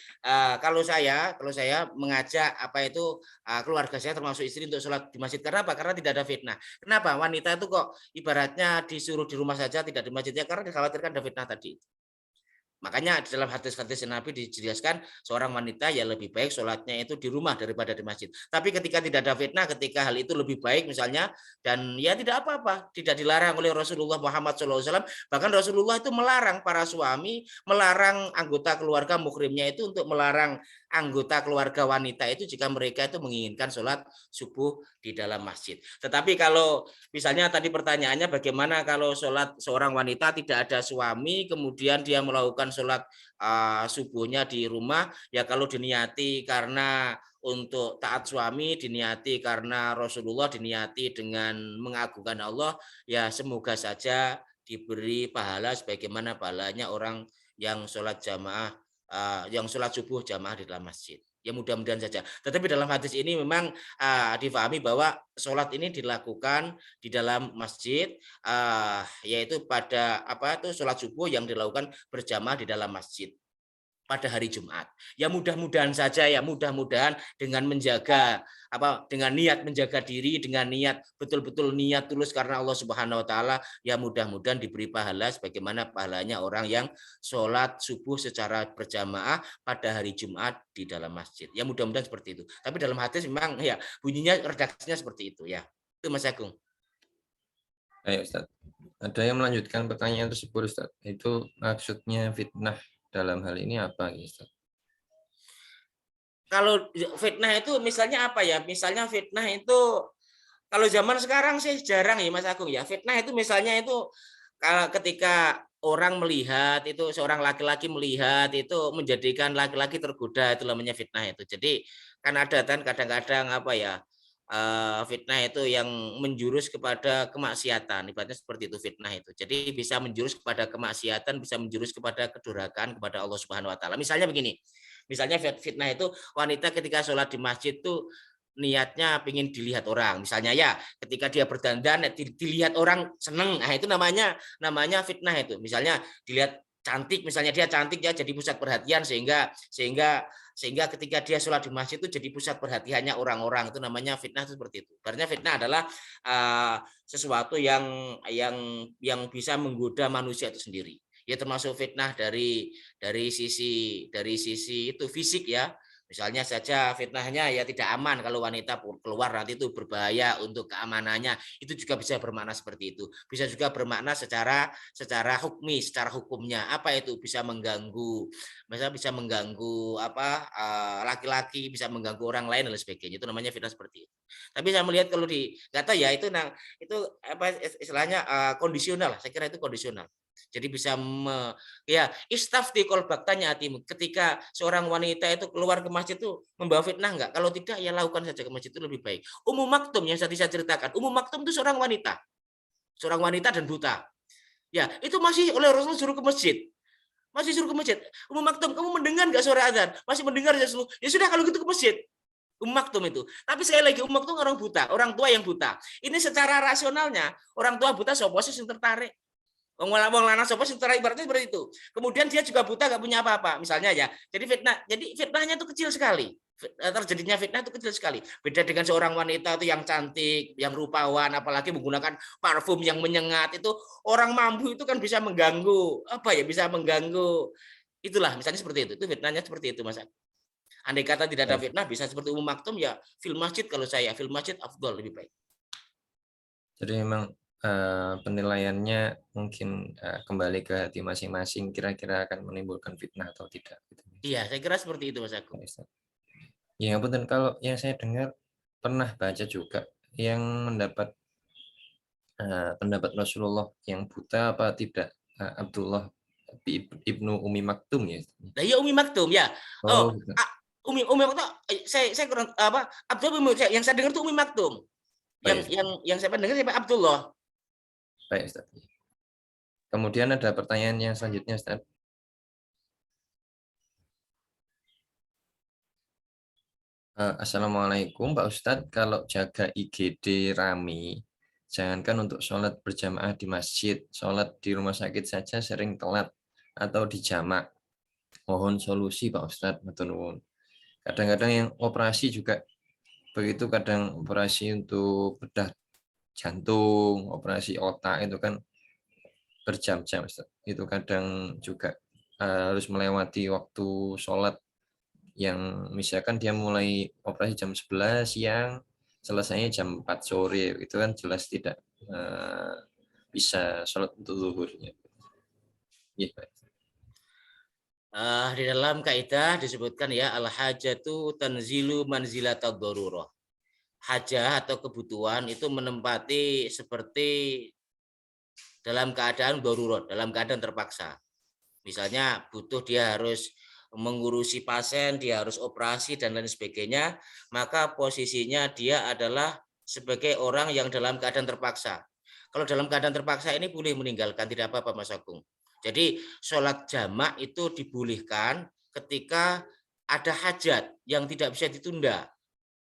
kalau saya mengajak keluarga saya termasuk istri untuk sholat di masjid. Karena apa? Karena tidak ada fitnah. Kenapa? Wanita itu kok ibaratnya disuruh di rumah saja, tidak di masjidnya, karena dikhawatirkan ada fitnah tadi. Makanya di dalam hadis-hadis Nabi dijelaskan seorang wanita ya lebih baik sholatnya itu di rumah daripada di masjid. Tapi ketika tidak ada fitnah, ketika hal itu lebih baik misalnya, dan ya tidak apa-apa, tidak dilarang oleh Rasulullah Muhammad SAW. Bahkan Rasulullah itu melarang para suami, melarang anggota keluarga muhrimnya itu untuk melarang anggota keluarga wanita itu jika mereka itu menginginkan sholat subuh di dalam masjid. Tetapi kalau misalnya tadi pertanyaannya bagaimana kalau sholat seorang wanita tidak ada suami, kemudian dia melakukan sholat subuhnya di rumah, ya kalau diniati karena untuk taat suami, diniati karena Rasulullah, diniati dengan mengagungkan Allah, ya semoga saja diberi pahala sebagaimana pahalanya orang yang sholat jamaah, yang sholat subuh jamaah di dalam masjid. Ya mudah-mudahan saja. Tetapi dalam hadis ini memang difahami bahwa sholat ini dilakukan di dalam masjid, yaitu pada sholat subuh yang dilakukan berjamaah di dalam masjid pada hari Jumat. Ya mudah-mudahan saja, ya mudah-mudahan dengan menjaga dengan niat menjaga diri, dengan niat betul-betul niat tulus karena Allah Subhanahu wa taala, ya mudah-mudahan diberi pahala sebagaimana pahalanya orang yang sholat subuh secara berjamaah pada hari Jumat di dalam masjid. Ya mudah-mudahan seperti itu. Tapi dalam hadis memang ya bunyinya redaksinya seperti itu ya. Itu Mas Agung. Baik Ustaz. Ada yang melanjutkan pertanyaan tersebut Ustaz. Itu maksudnya fitnah dalam hal ini apa Ustaz? Kalau fitnah itu misalnya apa ya? Misalnya fitnah itu kalau zaman sekarang sih jarang ya Mas Agung ya. Fitnah itu misalnya itu kalau ketika orang melihat itu, seorang laki-laki melihat itu menjadikan laki-laki tergoda, itu namanya fitnah itu. Jadi kan ada kan kadang-kadang fitnah itu yang menjurus kepada kemaksiatan, ibaratnya seperti itu fitnah itu. Jadi bisa menjurus kepada kemaksiatan, bisa menjurus kepada kedurhakaan kepada Allah Subhanahu wa taala. Misalnya begini. Misalnya fitnah itu wanita ketika sholat di masjid itu niatnya ingin dilihat orang. Misalnya ya, ketika dia berdandan dilihat orang seneng. Nah, itu namanya fitnah itu. Misalnya dilihat cantik, misalnya dia cantik ya jadi pusat perhatian sehingga ketika dia sholat di masjid itu jadi pusat perhatiannya orang-orang, itu namanya fitnah itu seperti itu. Karena fitnah adalah sesuatu yang bisa menggoda manusia itu sendiri. Ya termasuk fitnah dari sisi itu fisik ya. Misalnya saja fitnahnya ya tidak aman kalau wanita keluar nanti itu berbahaya untuk keamanannya. Itu juga bisa bermakna seperti itu. Bisa juga bermakna secara hukmi, secara hukumnya. Apa itu bisa mengganggu, misalnya bisa mengganggu laki-laki, bisa mengganggu orang lain dan lain sebagainya. Itu namanya fitnah seperti itu. Tapi saya melihat kalau di kata ya itu apa istilahnya kondisional. Saya kira itu kondisional. Jadi bisa ya istafti kolbaktanya hatimu. Ketika seorang wanita itu keluar ke masjid itu membawa fitnah enggak? Kalau tidak ya lakukan saja ke masjid itu lebih baik. Ummu Maktum yang tadi saya ceritakan. Ummu Maktum itu seorang wanita. Seorang wanita dan buta. Ya, itu masih oleh Rasul suruh ke masjid. Masih suruh ke masjid. Ummu Maktum, kamu mendengar enggak suara azan? Masih mendengar ya Rasul. Ya sudah kalau gitu ke masjid. Ummu Maktum itu. Tapi sekali lagi Ummu Maktum orang buta, orang tua yang buta. Ini secara rasionalnya orang tua buta sapa sih yang tertarik? Wong lanang sapa sing ibaratnya seperti itu. Kemudian dia juga buta nggak punya apa-apa, misalnya ya. Jadi fitnahnya itu kecil sekali. Terjadinya fitnah itu kecil sekali. Beda dengan seorang wanita itu yang cantik, yang rupawan, apalagi menggunakan parfum yang menyengat itu orang mampu itu kan bisa mengganggu bisa mengganggu. Itulah misalnya seperti itu. Itu fitnahnya seperti itu, Mas. Andai kata tidak ada fitnah bisa seperti Ummu Maktum ya fil masjid kalau saya fil masjid afdol lebih baik. Jadi memang penilaiannya mungkin kembali ke hati masing-masing, kira-kira akan menimbulkan fitnah atau tidak. Gitu. Iya, saya kira seperti itu Mas Agung. Ya ampun, kalau yang saya dengar pernah baca juga yang mendapat pendapat Rasulullah yang buta apa tidak, Abdullah ibnu Umi Maktum ya. Nah, iya Umi Maktum ya. Oh, gitu. Umi Maktum saya kurang Abdullah yang saya dengar itu Umi Maktum. Yang saya dengar siapa Abdullah. Baik, Ustaz. Kemudian ada pertanyaan yang selanjutnya, Ustaz. Assalamualaikum Pak Ustadz, kalau jaga IGD rame, jangankan untuk sholat berjamaah di masjid, sholat di rumah sakit saja sering telat atau dijamak. Mohon solusi Pak Ustadz. Kadang-kadang yang operasi juga begitu, kadang operasi untuk bedah jantung, operasi otak itu kan berjam-jam, Ustadz. Itu kadang juga harus melewati waktu sholat yang misalkan dia mulai operasi jam 11 siang, selesainya jam 4 sore, itu kan jelas tidak bisa sholat untuk zuhurnya. Ya, Pak. Di dalam kaidah disebutkan ya al-hajatu tanzilu manzilatad darurah. Hajah atau kebutuhan itu menempati seperti dalam keadaan darurat, dalam keadaan terpaksa. Misalnya butuh dia harus mengurusi pasien, dia harus operasi dan lain sebagainya, maka posisinya dia adalah sebagai orang yang dalam keadaan terpaksa. Kalau dalam keadaan terpaksa ini boleh meninggalkan, tidak apa-apa Mas Agung. Jadi sholat jamak itu dibolehkan ketika ada hajat yang tidak bisa ditunda.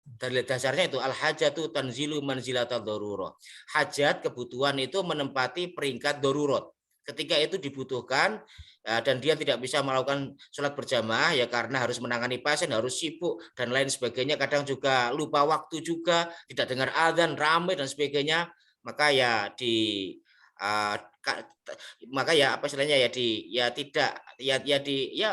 Dari dasarnya itu al-hajatu tanzilu manzilatal darurah. Hajat kebutuhan itu menempati peringkat darurat. Ketika itu dibutuhkan dan dia tidak bisa melakukan sholat berjamaah ya karena harus menangani pasien, harus sibuk dan lain sebagainya, kadang juga lupa waktu juga, tidak dengar adzan, ramai dan sebagainya, maka ya maka ya apa istilahnya ya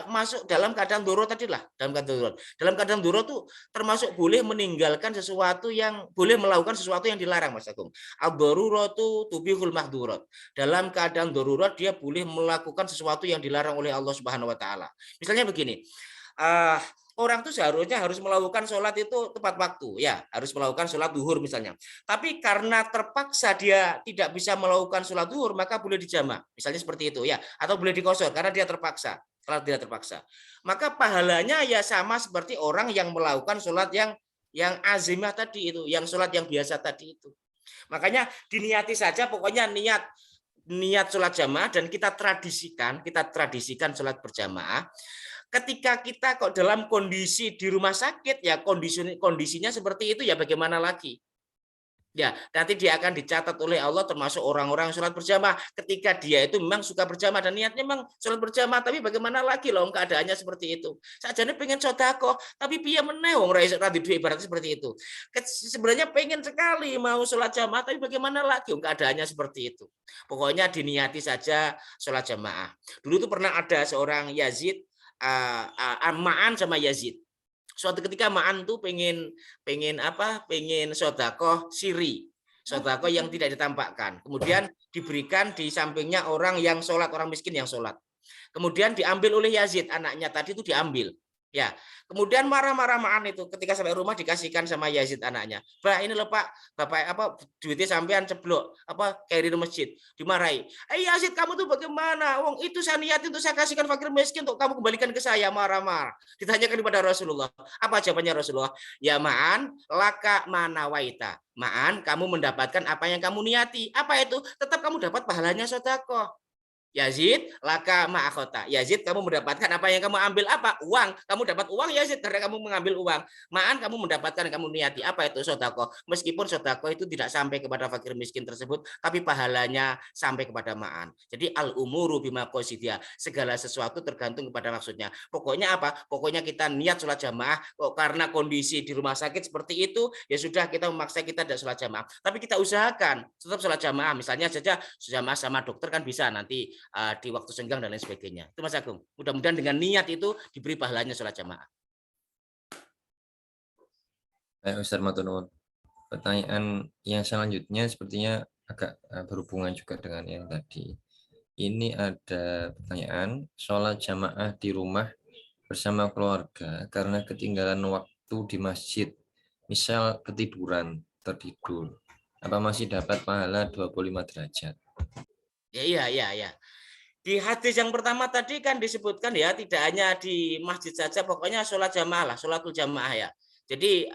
masuk dalam keadaan darurat tadi lah, dalam keadaan darurat. Dalam keadaan darurat tuh termasuk boleh meninggalkan sesuatu yang boleh melakukan sesuatu yang dilarang Mas Agung. Ad-daruratu tubihul mahdurat. Dalam keadaan darurat dia boleh melakukan sesuatu yang dilarang oleh Allah Subhanahu wa taala. Misalnya begini, orang tuh seharusnya harus melakukan sholat itu tepat waktu, ya harus melakukan sholat duhur misalnya. Tapi karena terpaksa dia tidak bisa melakukan sholat duhur, maka boleh dijamak, misalnya seperti itu ya, atau boleh dikosor karena dia terpaksa. Kalau dia terpaksa, maka pahalanya ya sama seperti orang yang melakukan sholat yang azimah tadi itu, yang sholat yang biasa tadi itu. Makanya diniati saja, pokoknya niat sholat jamaah dan kita tradisikan sholat berjamaah. Ketika kita kok dalam kondisi di rumah sakit ya kondisinya seperti itu ya bagaimana lagi? Ya, nanti dia akan dicatat oleh Allah termasuk orang-orang sholat berjamaah ketika dia itu memang suka berjamaah dan niatnya memang sholat berjamaah, tapi bagaimana lagi loh keadaannya seperti itu. Sajane pengen sedekah tapi piye meneh wong ora iso duwe ibaratnya seperti itu. Sebenarnya pengen sekali mau sholat jamaah tapi bagaimana lagi keadaannya seperti itu. Pokoknya diniati saja sholat jamaah. Dulu tuh pernah ada seorang Yazid Ma'an sama Yazid. Suatu ketika Ma'an tuh pengen apa? Pengen sedekah siri. Sedekah yang tidak ditampakkan. Kemudian diberikan di sampingnya orang yang sholat, orang miskin yang sholat. Kemudian diambil oleh Yazid, anaknya tadi itu diambil. Ya, kemudian marah-marah Ma'an itu ketika sampai rumah dikasihkan sama Yazid anaknya. Bah, ini loh Pak, Bapak apa duitnya sampean ceblok, apa carry di masjid. Dimarahi. Yazid, kamu tuh bagaimana? Wong itu saya niatin untuk saya kasihkan fakir miskin untuk kamu kembalikan ke saya, marah-marah. Ditanyakan kepada Rasulullah. Apa jawabannya Rasulullah? Ya Ma'an, laka manawaita. Ma'an, kamu mendapatkan apa yang kamu niati. Apa itu? Tetap kamu dapat pahalanya sedekah. Yazid, laka ma'akhota. Yazid, kamu mendapatkan apa yang kamu ambil apa? Uang. Kamu dapat uang Yazid karena kamu mengambil uang. Ma'an, kamu mendapatkan kamu niati. Apa itu sodako? Meskipun sodako itu tidak sampai kepada fakir miskin tersebut, tapi pahalanya sampai kepada Ma'an. Jadi al-umuru bima qasidiya. Segala sesuatu tergantung kepada maksudnya. Pokoknya apa? Pokoknya kita niat sholat jamaah. Kok karena kondisi di rumah sakit seperti itu, ya sudah kita memaksa kita tidak sholat jamaah. Tapi kita usahakan tetap sholat jamaah. Misalnya saja jamaah sama dokter kan bisa nanti di waktu senggang dan lain sebagainya. Itu Mas Agung. Mudah-mudahan dengan niat itu diberi pahalanya sholat jamaah. Baik, Ustaz Matunun. Pertanyaan yang selanjutnya sepertinya agak berhubungan juga dengan yang tadi. Ini ada pertanyaan, sholat jamaah di rumah bersama keluarga karena ketinggalan waktu di masjid, misal ketiduran, tertidur. Apa masih dapat pahala 25 derajat? Iya. Di hadis yang pertama tadi kan disebutkan ya, tidak hanya di masjid saja, pokoknya sholat jamaah lah, sholatul jamaah ya. Jadi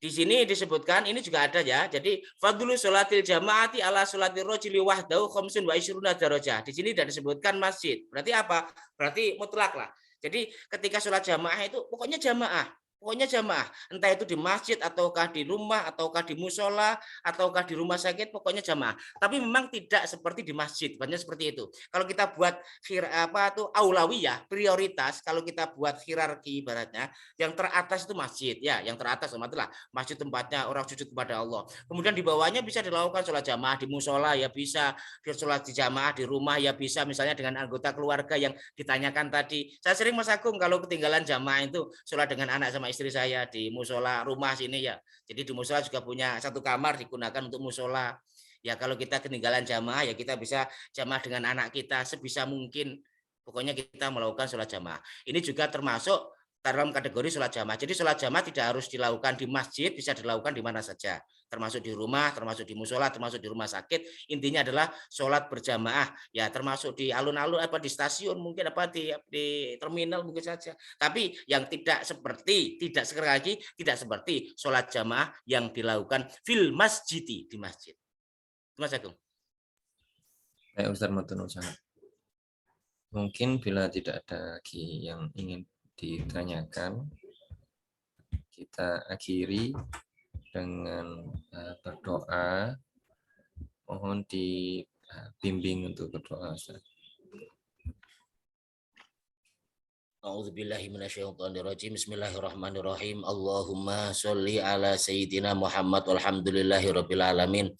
di sini disebutkan, ini juga ada ya. Jadi fadlu sholatil jamaati ala sholatil rojili wahdahu khamsun wa isyruna darajah. Di sini tidak disebutkan masjid. Berarti apa? Berarti mutlak lah. Jadi ketika sholat jamaah itu pokoknya jamaah. Pokoknya jamaah, entah itu di masjid ataukah di rumah ataukah di musola ataukah di rumah sakit, pokoknya jamaah. Tapi memang tidak seperti di masjid, banyak seperti itu. Kalau kita buat aulawiyah, prioritas, kalau kita buat hierarki ibaratnya, yang teratas itu masjid, ya, yang teratas itulah masjid tempatnya orang sujud kepada Allah. Kemudian di bawahnya bisa dilakukan sholat jamaah di musola, ya bisa, sholat di jamaah di rumah, ya bisa, misalnya dengan anggota keluarga yang ditanyakan tadi. Saya sering Mas Agung kalau ketinggalan jamaah itu sholat dengan anak sama istri saya di musola rumah sini ya. Jadi di musola juga punya satu kamar digunakan untuk musola. Ya kalau kita ketinggalan jamaah ya kita bisa jamaah dengan anak kita sebisa mungkin. Pokoknya kita melakukan sholat jamaah. Ini juga termasuk dalam kategori sholat jamaah. Jadi sholat jamaah tidak harus dilakukan di masjid, bisa dilakukan di mana saja. Termasuk di rumah, termasuk di musola, termasuk di rumah sakit. Intinya adalah sholat berjamaah. Ya termasuk di alun-alun, apa di stasiun mungkin, apa di terminal mungkin saja. Tapi yang tidak sekali lagi tidak seperti sholat jamaah yang dilakukan fil masjidi, di masjid. Mas Agung. Ustaz Matunun sangat. Mungkin bila tidak ada lagi yang ingin ditanyakan, kita akhiri dengan berdoa. Mohon dibimbing untuk berdoa, Ustaz. A'udzubillahi minasyaitonirrajim. Bismillahirrahmanirrahim. Allahumma sholli ala sayyidina Muhammad walhamdulillahirabbil alamin.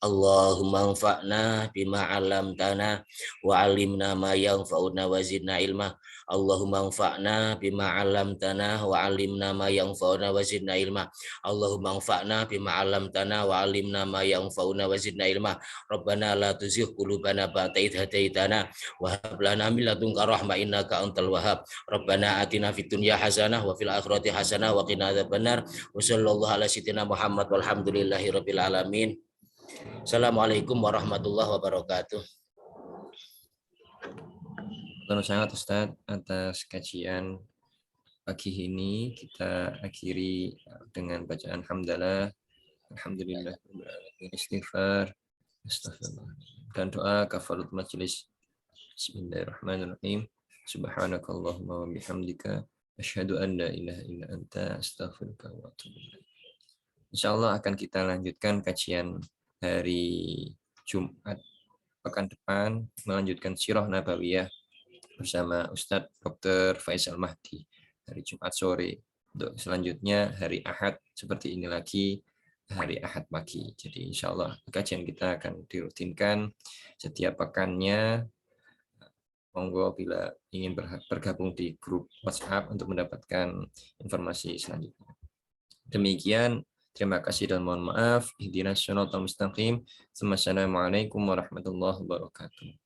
Allahumma anfa'na bima 'allamtana wa 'allimna ma yanfa'una wa zidna ilma. Allahumma anfa'na bima 'allamtana wa 'allimna ma yanfa'una wa zidna ilma. Allahumma anfa'na bima 'allamtana wa 'allimna ma yanfa'una wa zidna ilma. Rabbana la tuzigh qulubana ba'da idh hadaitana wa hab lana min ladunka rahmah innaka antal wahhab. Rabbana atina fid dunya hasanah wa fil akhirati hasanah wa qina adzabannar. Wa sallallahu ala sayyidina Muhammad walhamdulillahi rabbil alamin. Assalamualaikum warahmatullahi wabarakatuh. Terima sangat Ustaz atas kajian pagi ini. Kita akhiri dengan bacaan hamdalah, alhamdulillah, istighfar, astagfirullah, dan doa kafarat majelis. Bismillahirrahmanirrahim. Subhanakallahumma wa bihamdika asyhadu an la ilaha illa anta astaghfiruka wa atubu ilaik. Insyaallah akan kita lanjutkan kajian hari Jumat pekan depan, melanjutkan Sirah Nabawiyah bersama Ustadz Dr. Faisal Mahdi hari Jumat sore. Untuk selanjutnya hari Ahad seperti ini lagi, hari Ahad pagi. Jadi insya Allah kajian kita akan dirutinkan setiap pekannya Monggo bila ingin bergabung di grup WhatsApp untuk mendapatkan informasi selanjutnya. Demikian, terima kasih dan mohon maaf. Ihdinas syiratal mustaqim. Assalamualaikum warahmatullahi wabarakatuh.